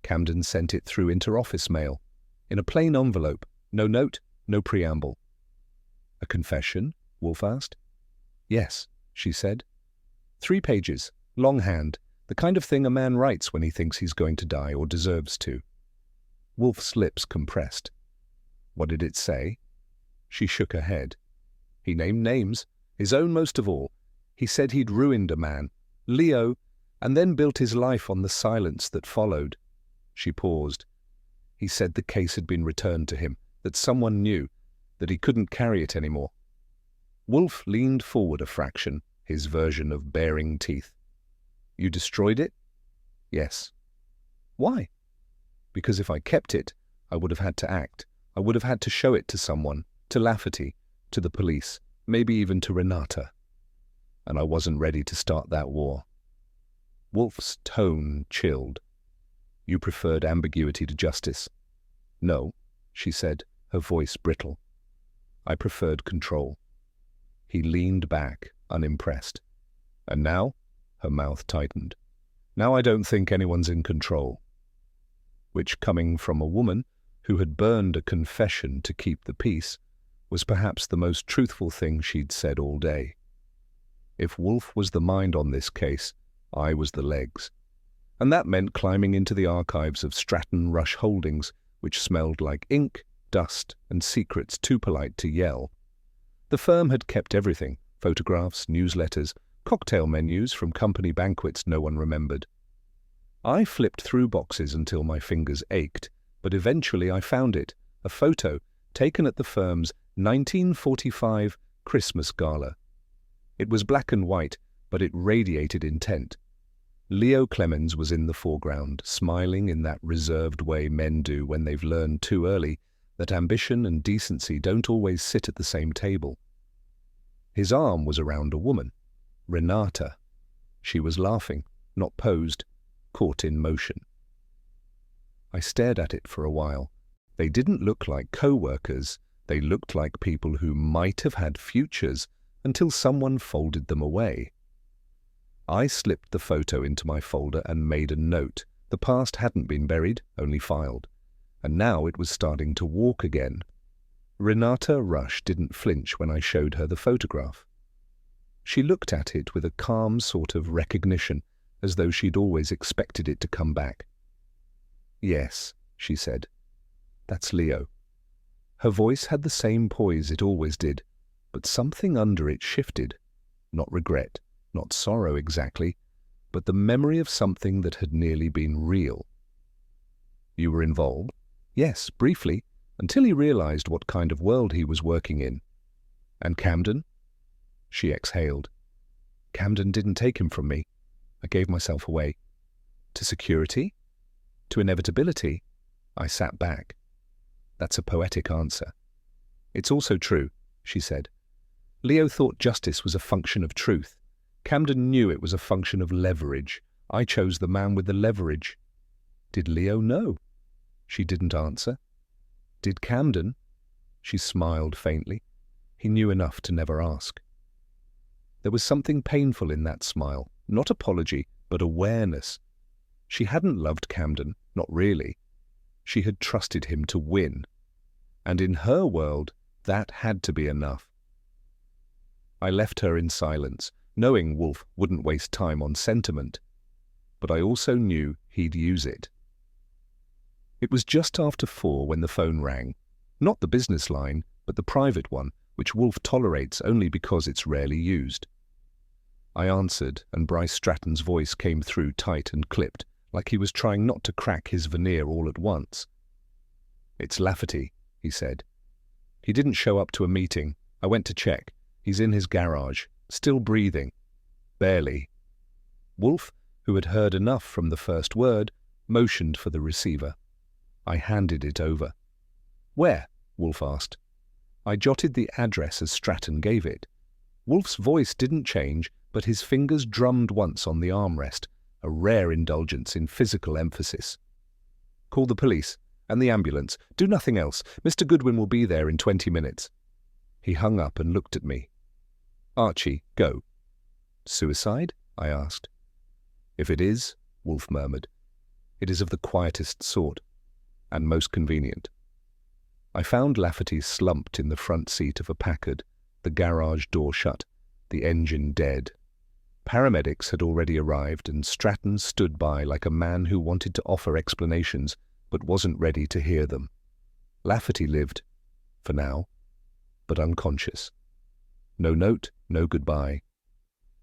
Camden sent it through inter-office mail, in a plain envelope, no note, no preamble. "A confession?" Wolfe asked. "Yes," she said. 3 pages, longhand, the kind of thing a man writes when he thinks he's going to die or deserves to. Wolfe's lips compressed. "What did it say?" She shook her head. "He named names, his own most of all. He said he'd ruined a man, Leo, and then built his life on the silence that followed." She paused. "He said the case had been returned to him, that someone knew, that he couldn't carry it anymore." Wolfe leaned forward a fraction, his version of baring teeth. "You destroyed it?" "Yes." "Why?" "Because if I kept it, I would have had to act. I would have had to show it to someone, to Lafetty, to the police, maybe even to Renata. And I wasn't ready to start that war." Wolfe's tone chilled. "You preferred ambiguity to justice." "No," she said, her voice brittle. "I preferred control." He leaned back, unimpressed. "And now?" Her mouth tightened. "Now I don't think anyone's in control." Which, coming from a woman who had burned a confession to keep the peace, was perhaps the most truthful thing she'd said all day. If Wolfe was the mind on this case, I was the legs. And that meant climbing into the archives of Stratton Rush Holdings, which smelled like ink, dust, and secrets too polite to yell. The firm had kept everything: photographs, newsletters, cocktail menus from company banquets no one remembered. I flipped through boxes until my fingers ached, but eventually I found it, a photo taken at the firm's 1945 Christmas gala. It was black and white, but it radiated intent. Leo Clemens was in the foreground, smiling in that reserved way men do when they've learned too early that ambition and decency don't always sit at the same table. His arm was around a woman, Renata. She was laughing, not posed, caught in motion. I stared at it for a while. They didn't look like co-workers. They looked like people who might have had futures until someone folded them away. I slipped the photo into my folder and made a note. The past hadn't been buried, only filed. And now it was starting to walk again. Renata Rush didn't flinch when I showed her the photograph. She looked at it with a calm sort of recognition, as though she'd always expected it to come back. "Yes," she said. "That's Leo." Her voice had the same poise it always did, but something under it shifted. Not regret, not sorrow exactly, but the memory of something that had nearly been real. "You were involved?" "Yes, briefly, until he realized what kind of world he was working in." "And Camden?" She exhaled. "Camden didn't take him from me. I gave myself away." "To security? To inevitability?" I sat back. "That's a poetic answer." "It's also true," she said. "Leo thought justice was a function of truth. Camden knew it was a function of leverage. I chose the man with the leverage." "Did Leo know?" She didn't answer. "Did Camden?" She smiled faintly. He knew enough to never ask. There was something painful in that smile, not apology, but awareness. She hadn't loved Camden, not really. She had trusted him to win. And in her world, that had to be enough. I left her in silence, knowing Wolfe wouldn't waste time on sentiment. But I also knew he'd use it. It was just after 4 when the phone rang. Not the business line, but the private one, which Wolfe tolerates only because it's rarely used. I answered, and Bryce Stratton's voice came through tight and clipped, like he was trying not to crack his veneer all at once. "It's Lafetty," he said. "He didn't show up to a meeting. I went to check. He's in his garage, still breathing. Barely." Wolfe, who had heard enough from the first word, motioned for the receiver. I handed it over. "Where?" Wolfe asked. I jotted the address as Stratton gave it. Wolfe's voice didn't change, but his fingers drummed once on the armrest, a rare indulgence in physical emphasis. "Call the police and the ambulance. Do nothing else. Mr. Goodwin will be there in 20 minutes. He hung up and looked at me. "Archie, go." "Suicide?" I asked. "If it is," Wolfe murmured, "it is of the quietest sort, and most convenient." I found Lafetty slumped in the front seat of a Packard, the garage door shut, the engine dead. Paramedics had already arrived, and Stratton stood by like a man who wanted to offer explanations, but wasn't ready to hear them. Lafetty lived, for now, but unconscious. No note, no goodbye.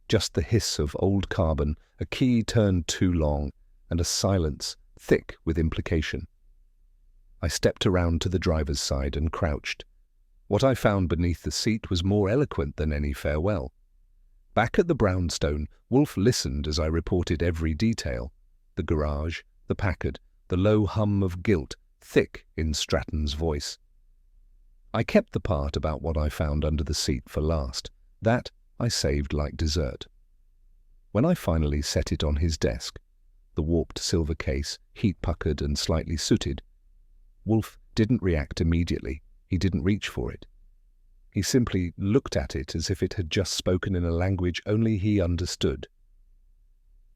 Just the hiss of old carbon, a key turned too long, and a silence thick with implication. I stepped around to the driver's side and crouched. What I found beneath the seat was more eloquent than any farewell. Back at the brownstone, Wolfe listened as I reported every detail. The garage, the Packard, the low hum of guilt, thick in Stratton's voice. I kept the part about what I found under the seat for last. That I saved like dessert. When I finally set it on his desk, the warped silver case, heat-puckered and slightly sooted, Wolfe didn't react immediately. He didn't reach for it. He simply looked at it as if it had just spoken in a language only he understood.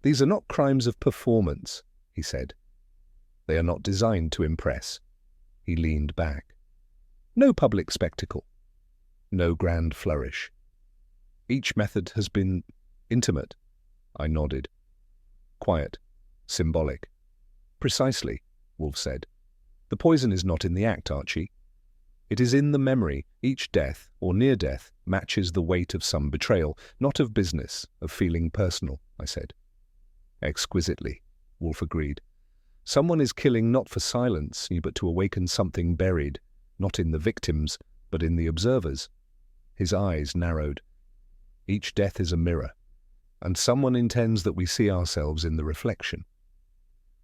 "These are not crimes of performance," he said. "They are not designed to impress." He leaned back. "No public spectacle. No grand flourish. Each method has been intimate. I nodded. Quiet. Symbolic. Precisely, Wolfe said. The poison is not in the act, Archie. It is in the memory. Each death, or near death, matches the weight of some betrayal, not of business, of feeling personal, I said. Exquisitely, Wolfe agreed. Someone is killing not for silence, but to awaken something buried, not in the victims, but in the observers. His eyes narrowed. Each death is a mirror, and someone intends that we see ourselves in the reflection.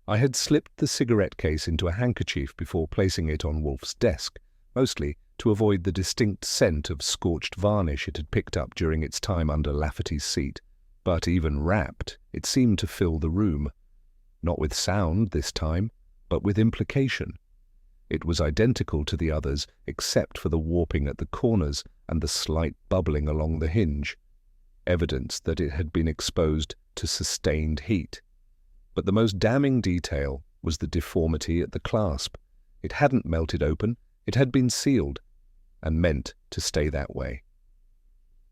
I had slipped the cigarette case into a handkerchief before placing it on Wolfe's desk, mostly to avoid the distinct scent of scorched varnish it had picked up during its time under Lafetty's seat. But even wrapped, it seemed to fill the room. Not with sound this time, but with implication. It was identical to the others, except for the warping at the corners and the slight bubbling along the hinge. Evidence that it had been exposed to sustained heat. But the most damning detail was the deformity at the clasp. It hadn't melted open, it had been sealed, and meant to stay that way.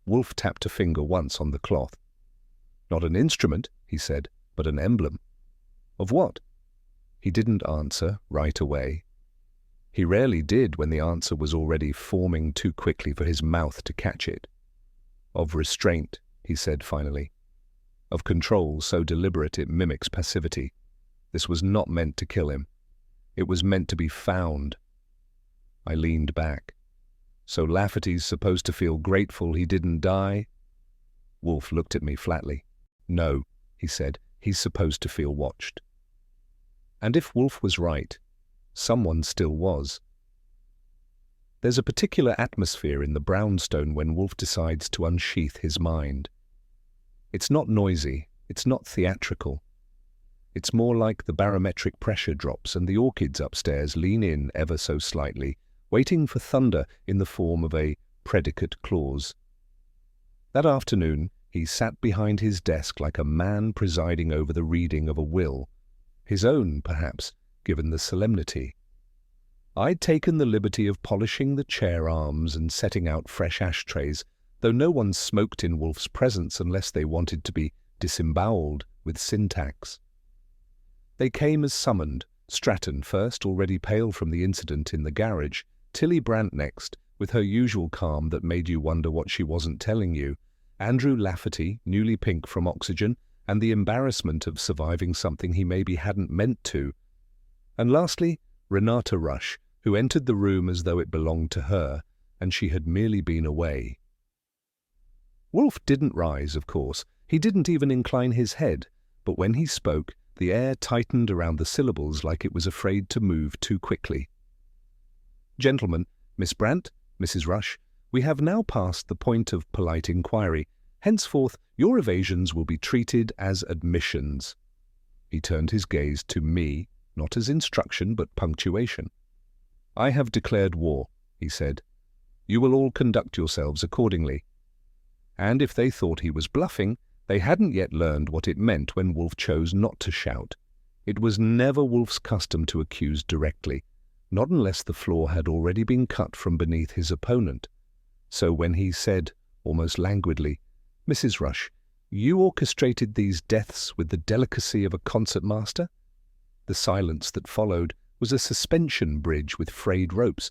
Wolfe tapped a finger once on the cloth. Not an instrument, he said, but an emblem. Of what? He didn't answer right away. He rarely did when the answer was already forming too quickly for his mouth to catch it. Of restraint, he said finally. Of control so deliberate it mimics passivity. This was not meant to kill him. It was meant to be found. I leaned back. So Lafetty's supposed to feel grateful he didn't die? Wolfe looked at me flatly. No, he said, he's supposed to feel watched. And if Wolfe was right, someone still was. There's a particular atmosphere in the brownstone when Wolfe decides to unsheath his mind. It's not noisy, it's not theatrical. It's more like the barometric pressure drops and the orchids upstairs lean in ever so slightly, waiting for thunder in the form of a predicate clause. That afternoon, he sat behind his desk like a man presiding over the reading of a will, his own, perhaps, given the solemnity. I'd taken the liberty of polishing the chair arms and setting out fresh ashtrays, though no one smoked in Wolfe's presence unless they wanted to be disemboweled with syntax. They came as summoned, Stratton first, already pale from the incident in the garage, Tilly Brandt next, with her usual calm that made you wonder what she wasn't telling you, Andrew Lafetty, newly pink from oxygen, and the embarrassment of surviving something he maybe hadn't meant to. And lastly, Renata Rush, who entered the room as though it belonged to her, and she had merely been away. Wolfe didn't rise, of course. He didn't even incline his head, but when he spoke, the air tightened around the syllables like it was afraid to move too quickly. Gentlemen, Miss Brandt, Mrs. Rush, we have now passed the point of polite inquiry. Henceforth, your evasions will be treated as admissions. He turned his gaze to me, not as instruction but punctuation. I have declared war, he said. You will all conduct yourselves accordingly. And if they thought he was bluffing, they hadn't yet learned what it meant when Wolfe chose not to shout. It was never Wolfe's custom to accuse directly, not unless the floor had already been cut from beneath his opponent. So when he said, almost languidly, Mrs. Rush, you orchestrated these deaths with the delicacy of a concertmaster? The silence that followed was a suspension bridge with frayed ropes.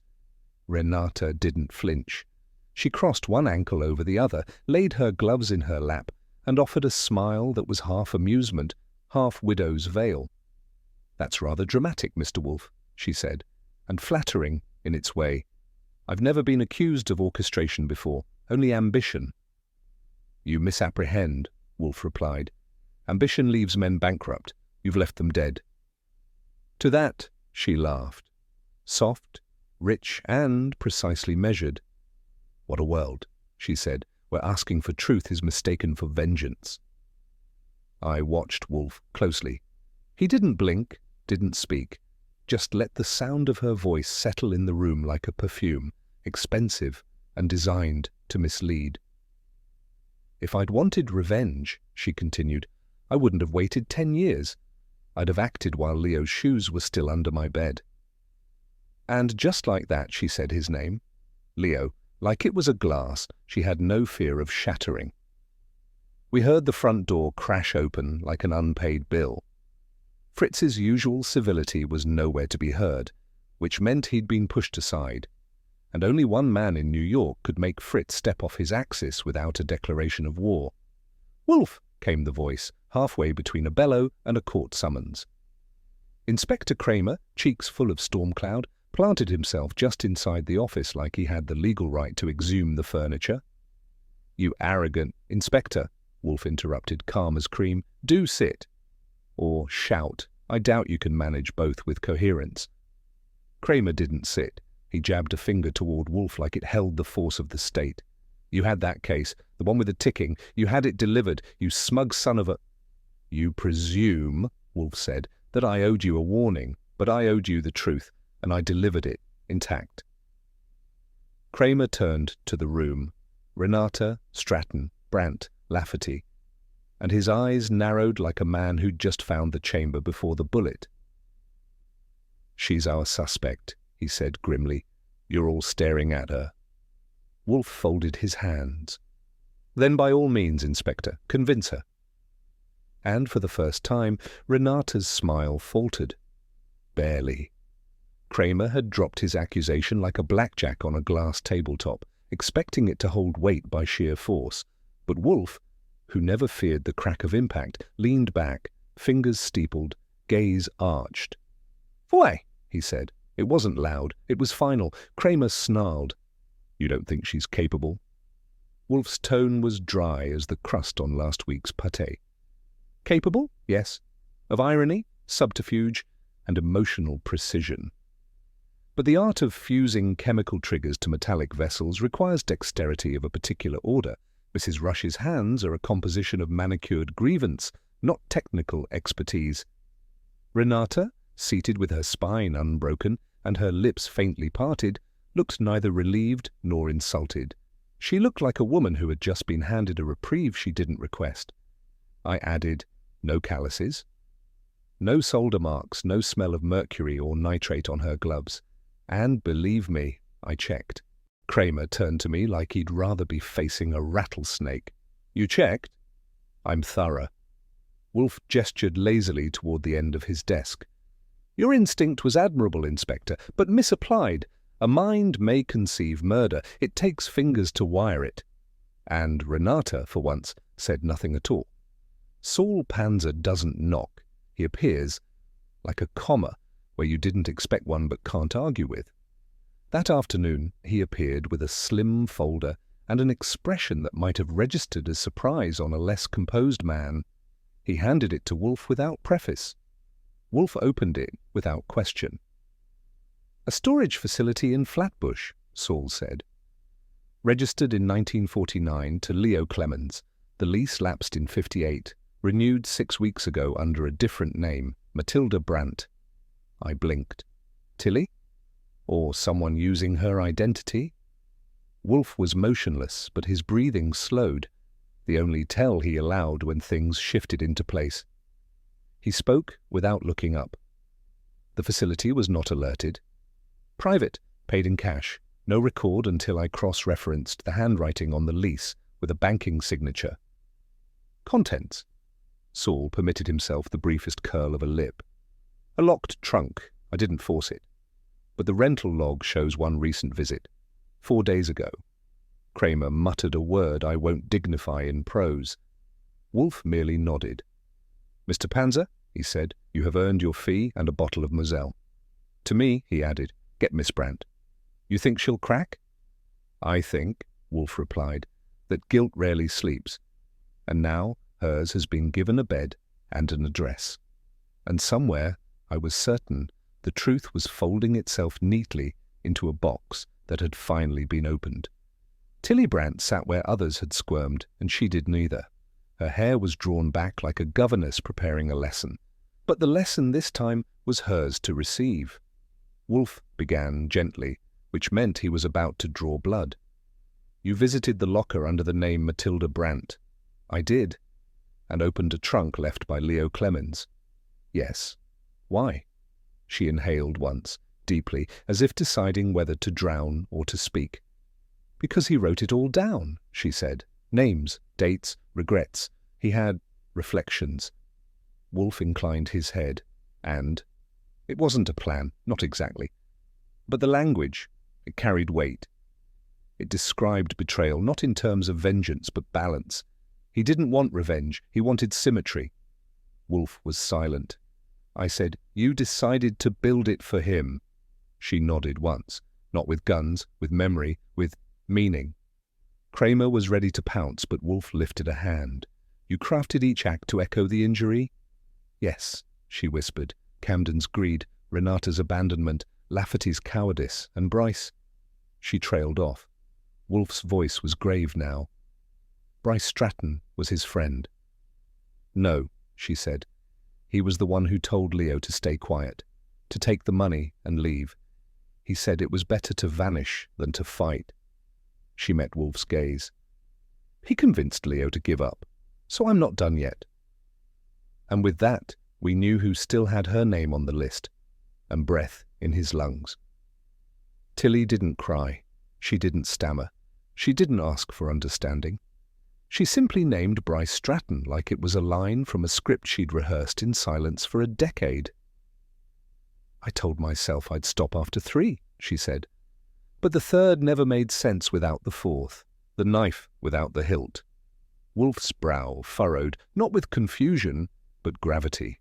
Renata didn't flinch. She crossed one ankle over the other, laid her gloves in her lap, and offered a smile that was half amusement, half widow's veil. That's rather dramatic, Mr. Wolfe, she said, and flattering in its way. I've never been accused of orchestration before, only ambition. You misapprehend, Wolfe replied. Ambition leaves men bankrupt. You've left them dead. To that, she laughed. Soft, rich, and precisely measured. What a world, she said, where asking for truth is mistaken for vengeance. I watched Wolfe closely. He didn't blink, didn't speak, just let the sound of her voice settle in the room like a perfume, expensive and designed to mislead. If I'd wanted revenge, she continued, I wouldn't have waited 10 years. I'd have acted while Leo's shoes were still under my bed. And just like that, she said his name. Leo, Like it was a glass, she had no fear of shattering. We heard the front door crash open like an unpaid bill. Fritz's usual civility was nowhere to be heard, which meant he'd been pushed aside, and only one man in New York could make Fritz step off his axis without a declaration of war. "Wolfe!" came the voice, halfway between a bellow and a court summons. Inspector Kramer, cheeks full of storm cloud, planted himself just inside the office like he had the legal right to exhume the furniture. "You arrogant inspector," Wolfe interrupted, calm as cream. "Do sit. Or shout. I doubt you can manage both with coherence." Kramer didn't sit. He jabbed a finger toward Wolfe like it held the force of the state. "You had that case, the one with the ticking. You had it delivered, you smug son of a—" "You presume," Wolfe said, "that I owed you a warning, but I owed you the truth, and I delivered it, intact." Kramer turned to the room. Renata, Stratton, Brandt, Lafetty, and his eyes narrowed like a man who'd just found the chamber before the bullet. "She's our suspect," he said grimly. "You're all staring at her." Wolfe folded his hands. "Then by all means, Inspector, convince her." And for the first time, Renata's smile faltered. Barely. Kramer had dropped his accusation like a blackjack on a glass tabletop, expecting it to hold weight by sheer force. But Wolfe, who never feared the crack of impact, leaned back, fingers steepled, gaze arched. "Why?" he said. It wasn't loud. It was final. Kramer snarled. "You don't think she's capable?" Wolfe's tone was dry as the crust on last week's pâté. "Capable? Yes. Of irony, subterfuge, and emotional precision. But the art of fusing chemical triggers to metallic vessels requires dexterity of a particular order. Mrs. Rush's hands are a composition of manicured grievance, not technical expertise." Renata, seated with her spine unbroken and her lips faintly parted, looked neither relieved nor insulted. She looked like a woman who had just been handed a reprieve she didn't request. I added, "No calluses." No solder marks, no smell of mercury or nitrate on her gloves. And believe me, I checked. Kramer turned to me like he'd rather be facing a rattlesnake. "You checked?" "I'm thorough." Wolfe gestured lazily toward the end of his desk. "Your instinct was admirable, Inspector, but misapplied. A mind may conceive murder. It takes fingers to wire it." And Renata, for once, said nothing at all. Saul Panzer doesn't knock. He appears like a comma where you didn't expect one but can't argue with. That afternoon, he appeared with a slim folder and an expression that might have registered as surprise on a less composed man. He handed it to Wolfe without preface. Wolfe opened it without question. "A storage facility in Flatbush," Saul said. "Registered in 1949 to Leo Clemens. The lease lapsed in 58, renewed 6 weeks ago under a different name, Matilda Brandt." I blinked. Tilly? Or someone using her identity? Wolfe was motionless, but his breathing slowed, the only tell he allowed when things shifted into place. He spoke without looking up. The facility was not alerted. Private, paid in cash, no record until I cross-referenced the handwriting on the lease with a banking signature. Contents. Saul permitted himself the briefest curl of a lip. A locked trunk. I didn't force it. But the rental log shows one recent visit. 4 days ago. Kramer muttered a word I won't dignify in prose. Wolfe merely nodded. "Mr. Panzer," he said, "you have earned your fee and a bottle of Moselle." To me, he added, "Get Miss Brandt." "You think she'll crack?" "I think," Wolfe replied, "that guilt rarely sleeps. And now hers has been given a bed and an address. And somewhere, I was certain, the truth was folding itself neatly into a box that had finally been opened. Tilly Brandt sat where others had squirmed, and she did neither. Her hair was drawn back like a governess preparing a lesson. But the lesson this time was hers to receive. Wolfe began gently, which meant he was about to draw blood. "You visited the locker under the name Matilda Brandt." "I did." "And opened a trunk left by Leo Clemens." "Yes." "Why?" She inhaled once, deeply, as if deciding whether to drown or to speak. Because he wrote it all down, she said. Names, dates, regrets. He had reflections. Wolfe inclined his head. And? It wasn't a plan, not exactly. But the language, it carried weight. It described betrayal, not in terms of vengeance, but balance. He didn't want revenge, he wanted symmetry. Wolfe was silent. I said, "You decided to build it for him." She nodded once. Not with guns, with memory, with meaning. Kramer was ready to pounce, but Wolfe lifted a hand. "You crafted each act to echo the injury?" "Yes," she whispered. Camden's greed, Renata's abandonment, Lafetty's cowardice, and Bryce. She trailed off. Wolfe's voice was grave now. Bryce Stratton was his friend. "No," she said. "He was the one who told Leo to stay quiet, to take the money and leave. He said it was better to vanish than to fight." She met Wolfe's gaze. "He convinced Leo to give up, so I'm not done yet." And with that, we knew who still had her name on the list, and breath in his lungs. Tilly didn't cry. She didn't stammer. She didn't ask for understanding. She simply named Bryce Stratton like it was a line from a script she'd rehearsed in silence for a decade. "I told myself I'd stop after 3, she said. "But the third never made sense without the fourth, the knife without the hilt." Wolfe's brow furrowed, not with confusion, but gravity.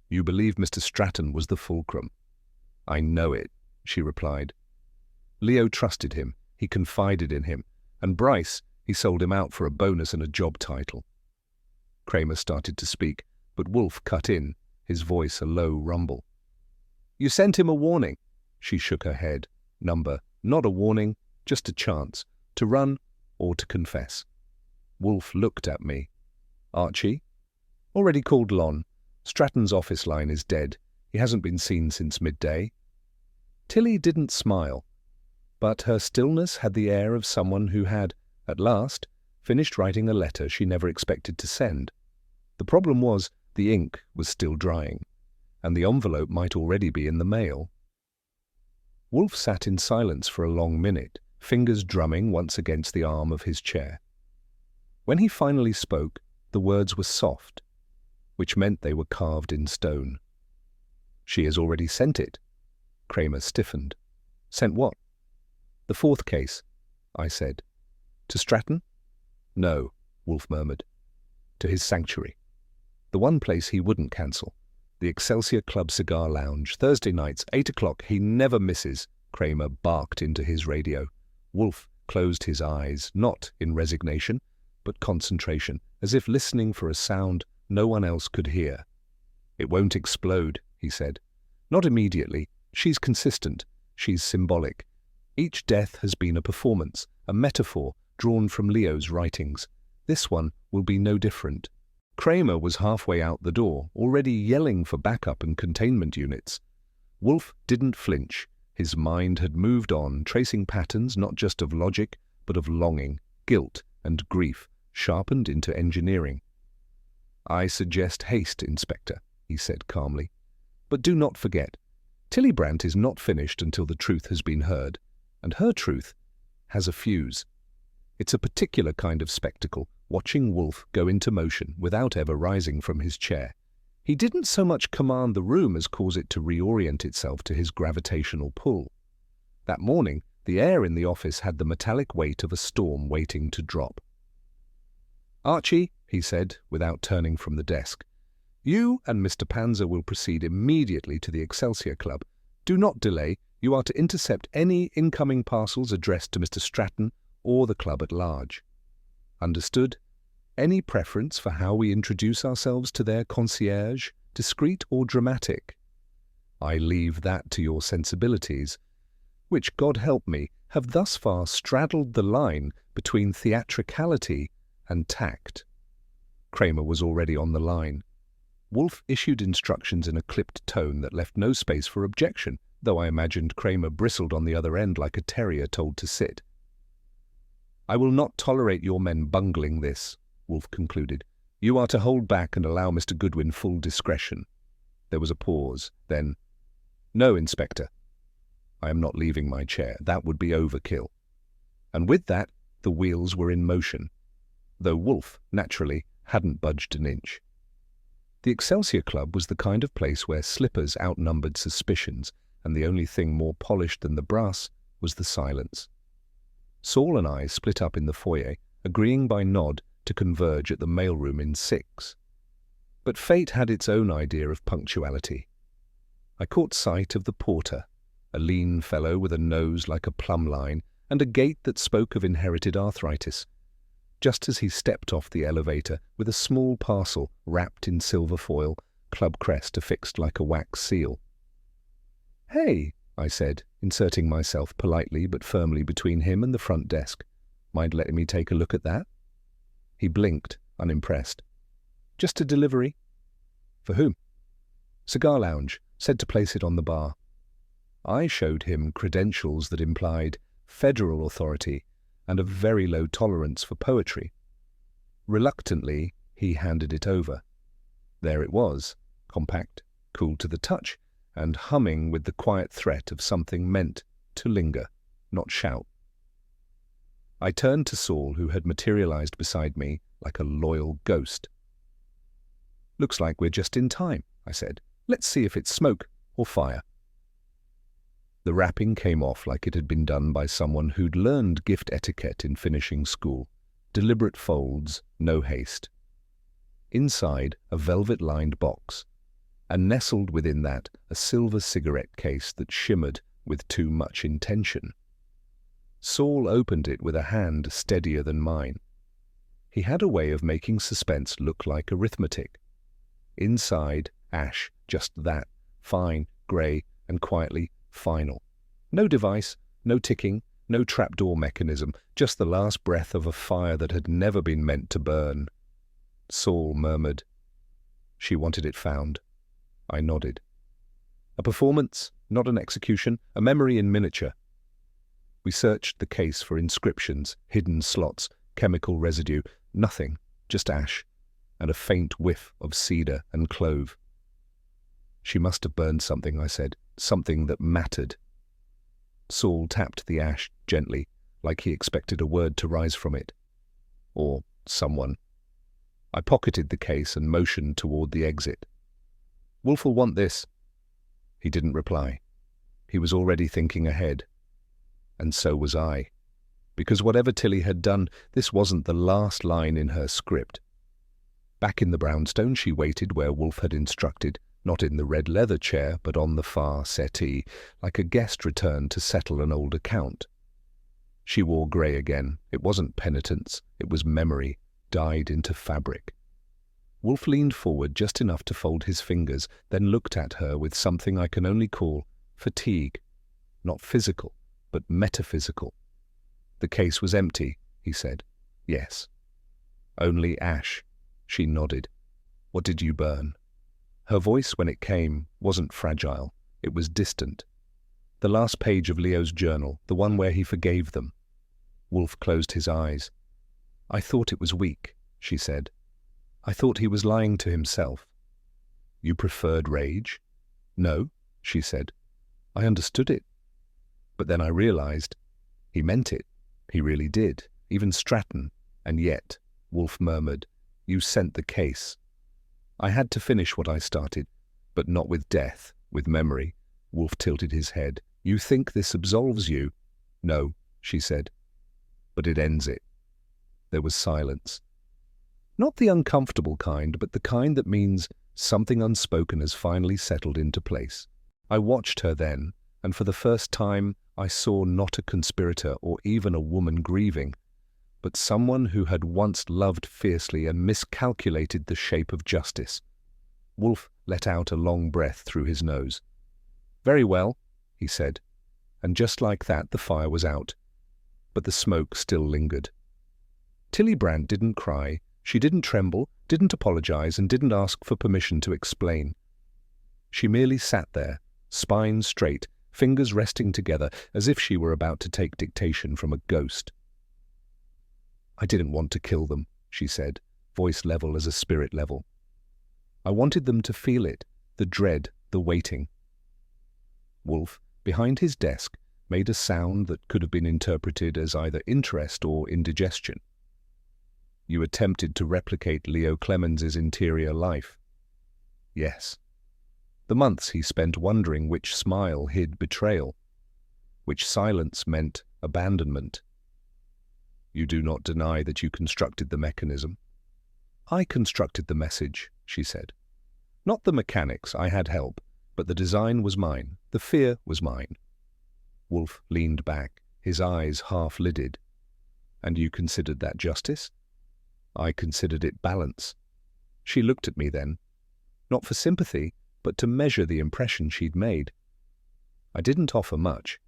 "You believe Mr. Stratton was the fulcrum." "I know it," she replied. Leo trusted him, he confided in him, and Bryce, he sold him out for a bonus and a job title. Kramer started to speak, but Wolfe cut in, his voice a low rumble. "You sent him a warning." She shook her head. "Number, not a warning, just a chance, to run or to confess." Wolfe looked at me. "Archie?" "Already called Lon. Stratton's office line is dead. He hasn't been seen since midday." Tilly didn't smile, but her stillness had the air of someone who had, at last, finished writing a letter she never expected to send. The problem was, the ink was still drying, and the envelope might already be in the mail. Wolfe sat in silence for a long minute, fingers drumming once against the arm of his chair. When he finally spoke, the words were soft, which meant they were carved in stone. "She has already sent it." Kramer stiffened. "Sent what?" "The fourth case," I said. "To Stratton?" "No," Wolfe murmured. "To his sanctuary. The one place he wouldn't cancel. The Excelsia Club Cigar Lounge, Thursday nights, 8 o'clock. He never misses." Kramer barked into his radio. Wolfe closed his eyes, not in resignation, but concentration, as if listening for a sound no one else could hear. "It won't explode," he said. "Not immediately. She's consistent. She's symbolic. Each death has been a performance, a metaphor drawn from Leo's writings. This one will be no different." Kramer was halfway out the door, already yelling for backup and containment units. Wolfe didn't flinch. His mind had moved on, tracing patterns not just of logic, but of longing, guilt, and grief, sharpened into engineering. "I suggest haste, Inspector," he said calmly. "But do not forget, Tilly Brandt is not finished until the truth has been heard, and her truth has a fuse. It's a particular kind of spectacle, watching Wolfe go into motion without ever rising from his chair. He didn't so much command the room as cause it to reorient itself to his gravitational pull. That morning, the air in the office had the metallic weight of a storm waiting to drop. "Archie," he said, without turning from the desk, "you and Mr. Panzer will proceed immediately to the Excelsia Club. Do not delay. You are to intercept any incoming parcels addressed to Mr. Stratton or the club at large. Understood? Any preference for how we introduce ourselves to their concierge, discreet or dramatic? I leave that to your sensibilities, which, God help me, have thus far straddled the line between theatricality and tact." Kramer was already on the line. Wolfe issued instructions in a clipped tone that left no space for objection, though I imagined Kramer bristled on the other end like a terrier told to sit. "I will not tolerate your men bungling this," Wolfe concluded. "You are to hold back and allow Mr. Goodwin full discretion." There was a pause, then, "No, Inspector. I am not leaving my chair. That would be overkill." And with that, the wheels were in motion, though Wolfe, naturally, hadn't budged an inch. The Excelsia Club was the kind of place where slippers outnumbered suspicions, and the only thing more polished than the brass was the silence. Saul and I split up in the foyer, agreeing by nod to converge at the mailroom in 6. But fate had its own idea of punctuality. I caught sight of the porter, a lean fellow with a nose like a plumb line and a gait that spoke of inherited arthritis, just as he stepped off the elevator with a small parcel wrapped in silver foil, club crest affixed like a wax seal. "Hey," I said, inserting myself politely but firmly between him and the front desk. "Mind letting me take a look at that?" He blinked, unimpressed. "Just a delivery." "For whom?" "Cigar lounge. Said to place it on the bar." I showed him credentials that implied federal authority and a very low tolerance for poetry. Reluctantly, he handed it over. There it was, compact, cool to the touch, and humming with the quiet threat of something meant to linger, not shout. I turned to Saul, who had materialized beside me like a loyal ghost. "Looks like we're just in time," I said. "Let's see if it's smoke or fire." The wrapping came off like it had been done by someone who'd learned gift etiquette in finishing school. Deliberate folds, no haste. Inside, a velvet-lined box, and nestled within that, a silver cigarette case that shimmered with too much intention. Saul opened it with a hand steadier than mine. He had a way of making suspense look like arithmetic. Inside, ash, just that, fine, grey, and quietly final. No device, no ticking, no trapdoor mechanism, just the last breath of a fire that had never been meant to burn. Saul murmured, "She wanted it found." I nodded. "A performance, not an execution, a memory in miniature." We searched the case for inscriptions, hidden slots, chemical residue, nothing, just ash, and a faint whiff of cedar and clove. "She must have burned something," I said, "something that mattered." Saul tapped the ash gently, like he expected a word to rise from it. Or someone. I pocketed the case and motioned toward the exit. "Wolfe'll want this." He didn't reply. He was already thinking ahead. And so was I. Because whatever Tilly had done, this wasn't the last line in her script. Back in the brownstone, she waited where Wolfe had instructed, not in the red leather chair, but on the far settee, like a guest returned to settle an old account. She wore grey again. It wasn't penitence, it was memory, dyed into fabric. Wolfe leaned forward just enough to fold his fingers, then looked at her with something I can only call fatigue. Not physical, but metaphysical. "The case was empty," he said. "Yes." "Only ash." She nodded. "What did you burn?" Her voice, when it came, wasn't fragile. It was distant. The last page of Leo's journal, the one where he forgave them. Wolfe closed his eyes. "I thought it was weak," she said. "I thought he was lying to himself." "You preferred rage?" "No," she said. "I understood it. But then I realized he meant it. He really did. Even Stratton. And yet," Wolfe murmured, "you sent the case." I had to finish what I started, but not with death, with memory. Wolfe tilted his head. "You think this absolves you?" "No," she said. "But it ends it." There was silence. Not the uncomfortable kind, but the kind that means something unspoken has finally settled into place. I watched her then, and for the first time I saw not a conspirator or even a woman grieving, but someone who had once loved fiercely and miscalculated the shape of justice. Wolfe let out a long breath through his nose. "Very well," he said, and just like that the fire was out. But the smoke still lingered. Tilly Brandt didn't cry, she didn't tremble, didn't apologize, and didn't ask for permission to explain. She merely sat there, spine straight, fingers resting together, as if she were about to take dictation from a ghost. "I didn't want to kill them," she said, voice level as a spirit level. "I wanted them to feel it, the dread, the waiting." Wolfe, behind his desk, made a sound that could have been interpreted as either interest or indigestion. You attempted to replicate Leo Clemens's interior life. Yes. The months he spent wondering which smile hid betrayal, which silence meant abandonment. You do not deny that you constructed the mechanism. I constructed the message, she said. Not the mechanics, I had help, but the design was mine, the fear was mine. Wolfe leaned back, his eyes half-lidded. And you considered that justice? I considered it balance. She looked at me then, not for sympathy, but to measure the impression she'd made. I didn't offer much.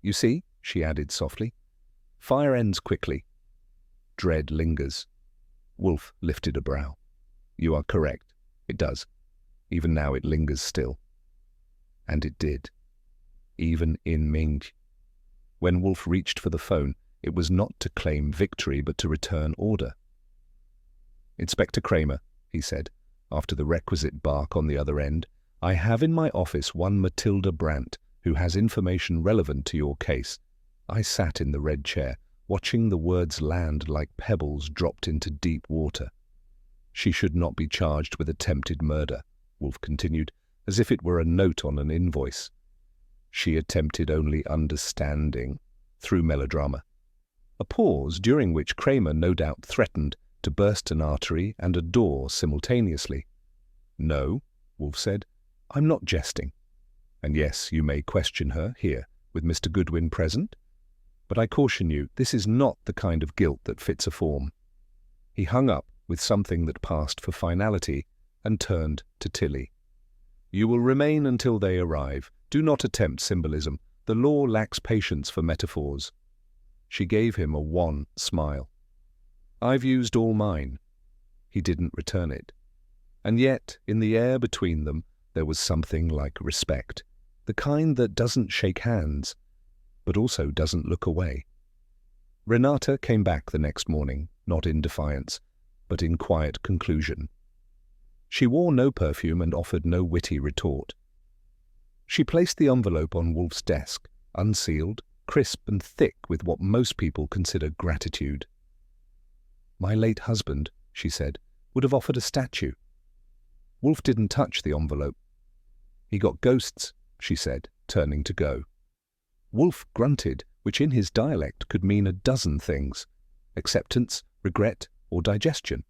You see, she added softly, fire ends quickly. Dread lingers. Wolfe lifted a brow. You are correct. It does. Even now it lingers still. And it did. Even in Ming. When Wolfe reached for the phone, it was not to claim victory but to return order. Inspector Kramer, he said, after the requisite bark on the other end, I have in my office one Matilda Brandt, who has information relevant to your case. I sat in the red chair, watching the words land like pebbles dropped into deep water. She should not be charged with attempted murder, Wolfe continued, as if it were a note on an invoice. She attempted only understanding, through melodrama. A pause during which Kramer no doubt threatened to burst an artery and a door simultaneously. No, Wolfe said, I'm not jesting. And yes, you may question her here, with Mr. Goodwin present. But I caution you, this is not the kind of guilt that fits a form. He hung up with something that passed for finality and turned to Tilly. You will remain until they arrive. Do not attempt symbolism. The law lacks patience for metaphors. She gave him a wan smile. I've used all mine. He didn't return it. And yet, in the air between them, there was something like respect, the kind that doesn't shake hands, but also doesn't look away. Renata came back the next morning, not in defiance, but in quiet conclusion. She wore no perfume and offered no witty retort. She placed the envelope on Wolfe's desk, unsealed, crisp and thick with what most people consider gratitude. My late husband, she said, would have offered a statue. Wolfe didn't touch the envelope. He got ghosts, she said, turning to go. Wolfe grunted, which in his dialect could mean a dozen things: acceptance, regret, or digestion.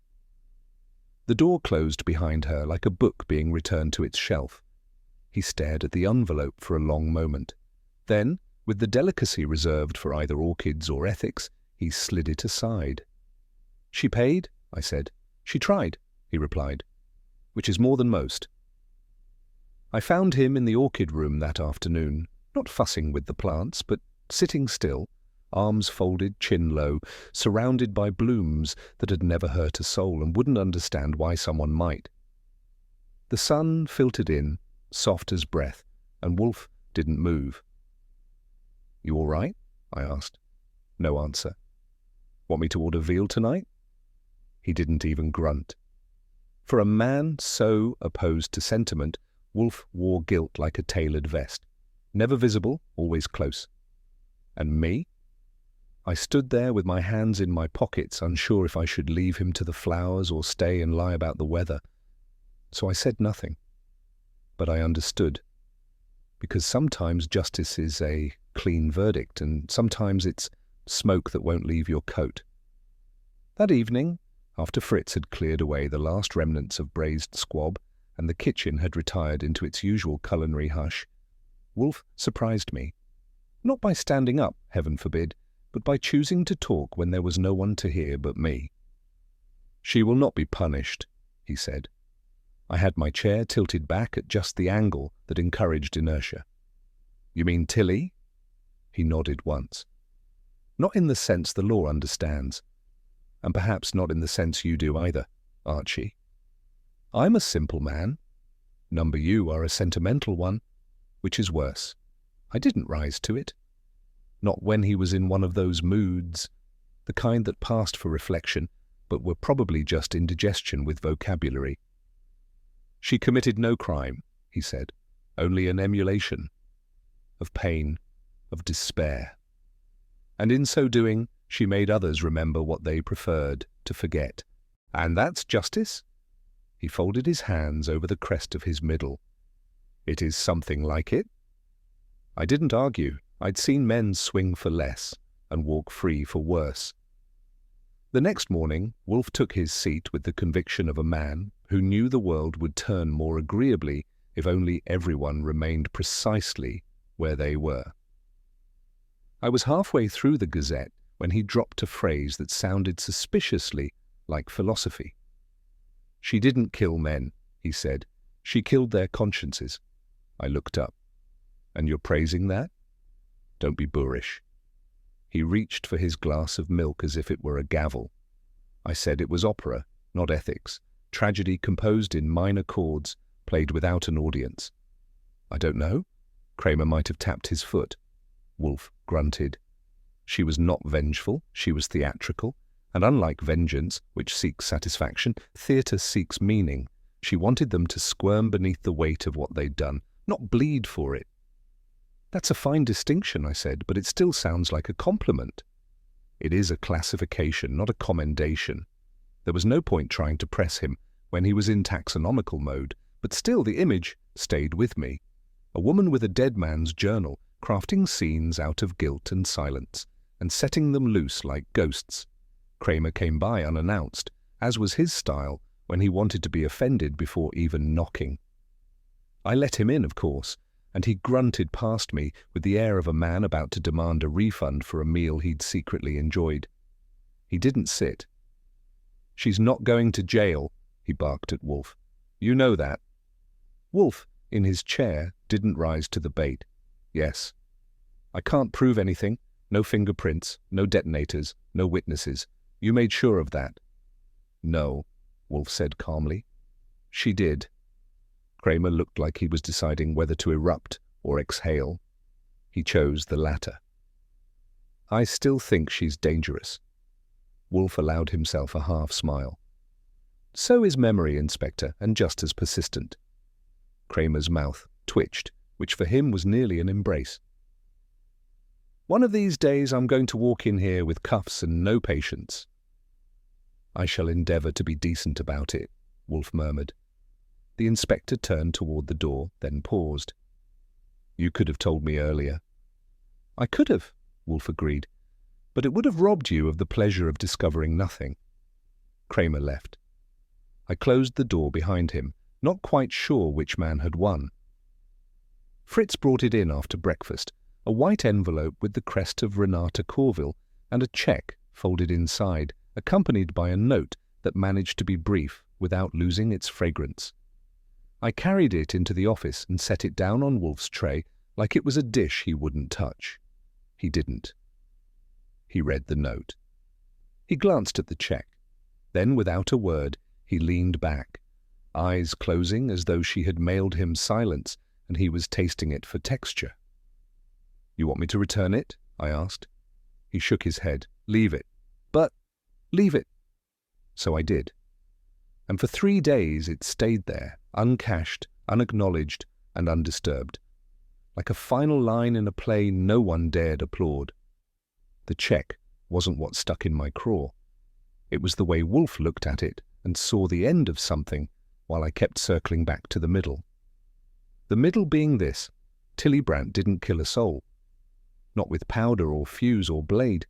The door closed behind her like a book being returned to its shelf. He stared at the envelope for a long moment. Then, with the delicacy reserved for either orchids or ethics, he slid it aside. She paid, I said. She tried, he replied, which is more than most. I found him in the orchid room that afternoon, not fussing with the plants, but sitting still, arms folded, chin low, surrounded by blooms that had never hurt a soul and wouldn't understand why someone might. The sun filtered in, soft as breath, and Wolfe didn't move. You all right? I asked. No answer. Want me to order veal tonight? He didn't even grunt. For a man so opposed to sentiment, Wolfe wore guilt like a tailored vest. Never visible, always close. And me? I stood there with my hands in my pockets, unsure if I should leave him to the flowers or stay and lie about the weather. So I said nothing. But I understood. Because sometimes justice is a clean verdict, and sometimes it's smoke that won't leave your coat. That evening, after Fritz had cleared away the last remnants of braised squab, and the kitchen had retired into its usual culinary hush, Wolfe surprised me. Not by standing up, heaven forbid, but by choosing to talk when there was no one to hear but me. She will not be punished, he said. I had my chair tilted back at just the angle that encouraged inertia. You mean Tilly? He nodded once. Not in the sense the law understands, and perhaps not in the sense you do either, Archie. I'm a simple man. Number you are a sentimental one, which is worse. I didn't rise to it. Not when he was in one of those moods, the kind that passed for reflection, but were probably just indigestion with vocabulary. She committed no crime, he said, only an emulation of pain, of despair. And in so doing, she made others remember what they preferred to forget. And that's justice? He folded his hands over the crest of his middle. It is something like it. I didn't argue. I'd seen men swing for less and walk free for worse. The next morning, Wolfe took his seat with the conviction of a man who knew the world would turn more agreeably if only everyone remained precisely where they were. I was halfway through the Gazette when he dropped a phrase that sounded suspiciously like philosophy. "She didn't kill men," he said. "She killed their consciences." I looked up. "And you're praising that?" "Don't be boorish." He reached for his glass of milk as if it were a gavel. I said it was opera, not ethics, tragedy composed in minor chords, played without an audience. "I don't know." Kramer might have tapped his foot. Wolfe grunted. She was not vengeful, she was theatrical, and unlike vengeance, which seeks satisfaction, theatre seeks meaning. She wanted them to squirm beneath the weight of what they'd done, not bleed for it. "That's a fine distinction," I said, "but it still sounds like a compliment." "It is a classification, not a commendation." There was no point trying to press him when he was in taxonomical mode, but still the image stayed with me. A woman with a dead man's journal, crafting scenes out of guilt and silence, and setting them loose like ghosts. Kramer came by unannounced, as was his style when he wanted to be offended before even knocking. I let him in, of course, and he grunted past me with the air of a man about to demand a refund for a meal he'd secretly enjoyed. He didn't sit. "She's not going to jail," he barked at Wolfe. "You know that." Wolfe, in his chair, didn't rise to the bait. "Yes." "I can't prove anything. No fingerprints, no detonators, no witnesses. You made sure of that." "No," Wolfe said calmly. "She did." Kramer looked like he was deciding whether to erupt or exhale. He chose the latter. "I still think she's dangerous." Wolfe allowed himself a half-smile. "So is memory, Inspector, and just as persistent." Kramer's mouth twitched, which for him was nearly an embrace. "One of these days I'm going to walk in here with cuffs and no patience." "I shall endeavour to be decent about it," Wolfe murmured. The inspector turned toward the door, then paused. "You could have told me earlier." "I could have," Wolfe agreed, "but it would have robbed you of the pleasure of discovering nothing." Kramer left. I closed the door behind him, not quite sure which man had won. Fritz brought it in after breakfast, a white envelope with the crest of Renata Corville and a cheque folded inside, accompanied by a note that managed to be brief without losing its fragrance. I carried it into the office and set it down on Wolfe's tray like it was a dish he wouldn't touch. He didn't. He read the note. He glanced at the cheque. Then, without a word, he leaned back, eyes closing as though she had mailed him silence and he was tasting it for texture. "You want me to return it?" I asked. He shook his head. "Leave it." "But—" "Leave it." So I did. And for 3 days it stayed there, uncashed, unacknowledged, and undisturbed. Like a final line in a play no one dared applaud. The cheque wasn't what stuck in my craw. It was the way Wolfe looked at it and saw the end of something while I kept circling back to the middle. The middle being this: Tilly Brandt didn't kill a soul. Not with powder or fuse or blade.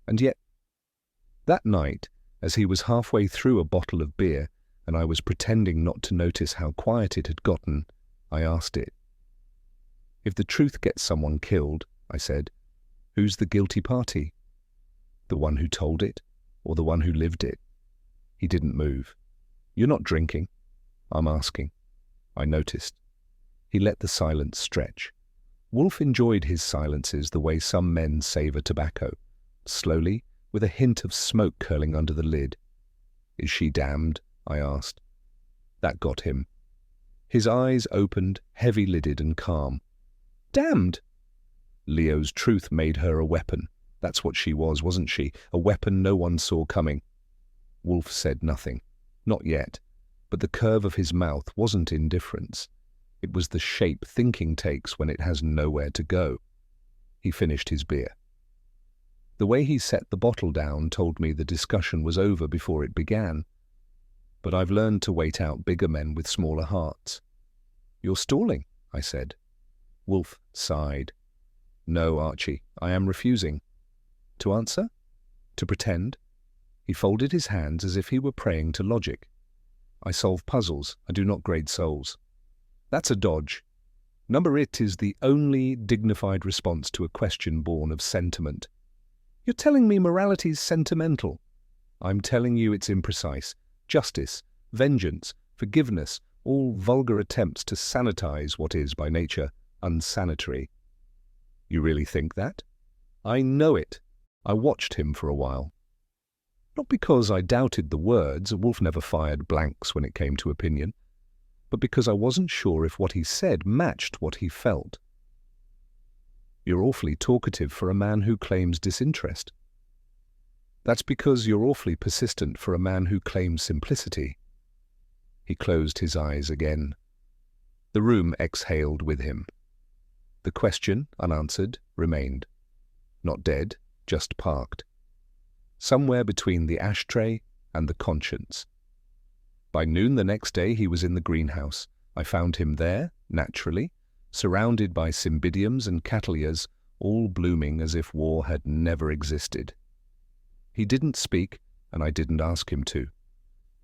And yet, that night, as he was halfway through a bottle of beer and I was pretending not to notice how quiet it had gotten, I asked it. "If the truth gets someone killed," I said, "who's the guilty party? The one who told it, or the one who lived it?" He didn't move. "You're not drinking?" "I'm asking." I noticed. He let the silence stretch. Wolfe enjoyed his silences the way some men savour tobacco, slowly, with a hint of smoke curling under the lid. "Is she damned?" I asked. That got him. His eyes opened, heavy-lidded and calm. "Damned?" Leo's truth made her a weapon. That's what she was, wasn't she? A weapon no one saw coming. Wolfe said nothing. Not yet. But the curve of his mouth wasn't indifference. It was the shape thinking takes when it has nowhere to go. He finished his beer. The way he set the bottle down told me the discussion was over before it began. But I've learned to wait out bigger men with smaller hearts. "You're stalling," I said. Wolfe sighed. "No, Archie, I am refusing." "To answer? To pretend?" He folded his hands as if he were praying to logic. "I solve puzzles. I do not grade souls." "That's a dodge. Number it is the only dignified response to a question born of sentiment." "You're telling me morality's sentimental?" "I'm telling you it's imprecise. Justice, vengeance, forgiveness, all vulgar attempts to sanitize what is, by nature, unsanitary." "You really think that?" "I know it." I watched him for a while. Not because I doubted the words, Wolfe never fired blanks when it came to opinion, but because I wasn't sure if what he said matched what he felt. "You're awfully talkative for a man who claims disinterest." "That's because you're awfully persistent for a man who claims simplicity." He closed his eyes again. The room exhaled with him. The question, unanswered, remained. Not dead, just parked. Somewhere between the ashtray and the conscience. By noon the next day he was in the greenhouse. I found him there, naturally, surrounded by cymbidiums and cattleyas, all blooming as if war had never existed. He didn't speak, and I didn't ask him to.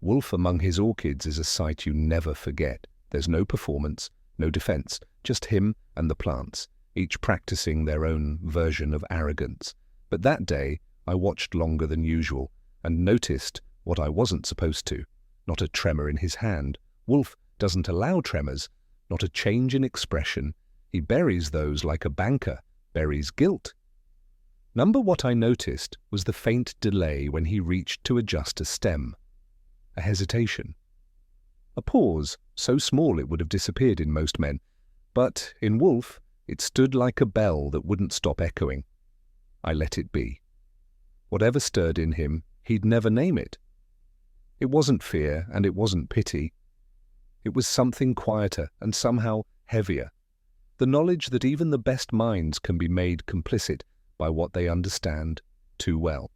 Wolfe among his orchids is a sight you never forget. There's no performance, no defense, just him and the plants, each practicing their own version of arrogance. But that day I watched longer than usual, and noticed what I wasn't supposed to. Not a tremor in his hand. Wolfe doesn't allow tremors, not a change in expression. He buries those like a banker buries guilt. What I noticed was the faint delay when he reached to adjust a stem. A hesitation. A pause, so small it would have disappeared in most men. But in Wolfe, it stood like a bell that wouldn't stop echoing. I let it be. Whatever stirred in him, he'd never name it. It wasn't fear, and it wasn't pity. It was something quieter and somehow heavier. The knowledge that even the best minds can be made complicit by what they understand too well.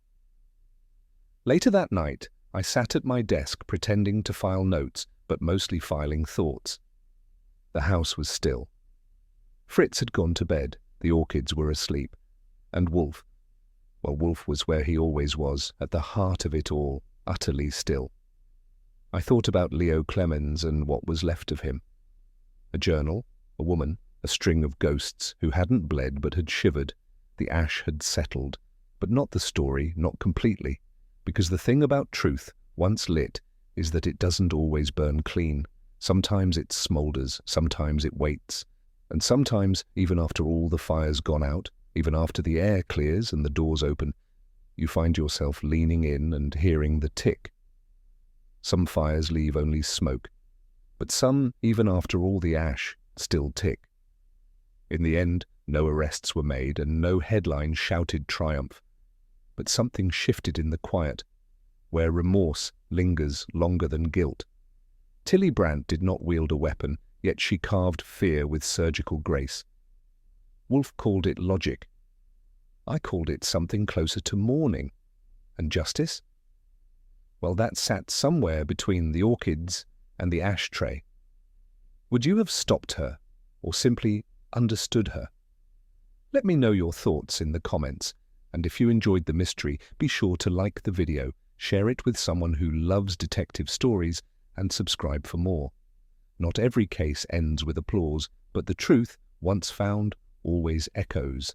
Later that night, I sat at my desk pretending to file notes, but mostly filing thoughts. The house was still. Fritz had gone to bed, the orchids were asleep, and Wolfe was where he always was, at the heart of it all, utterly still. I thought about Leo Clemens and what was left of him. A journal, a woman, a string of ghosts who hadn't bled but had shivered. The ash had settled, but not the story, not completely, because the thing about truth, once lit, is that it doesn't always burn clean. Sometimes it smoulders, sometimes it waits, and sometimes, even after all the fire's gone out, even after the air clears and the doors open, you find yourself leaning in and hearing the tick. Some fires leave only smoke, but some, even after all the ash, still tick. In the end, no arrests were made and no headline shouted triumph. But something shifted in the quiet, where remorse lingers longer than guilt. Tilly Brandt did not wield a weapon, yet she carved fear with surgical grace. Wolfe called it logic. I called it something closer to mourning. And justice? Well, that sat somewhere between the orchids and the ashtray. Would you have stopped her, or simply understood her? Let me know your thoughts in the comments, and if you enjoyed the mystery, be sure to like the video, share it with someone who loves detective stories, and subscribe for more. Not every case ends with applause, but the truth, once found, always echoes.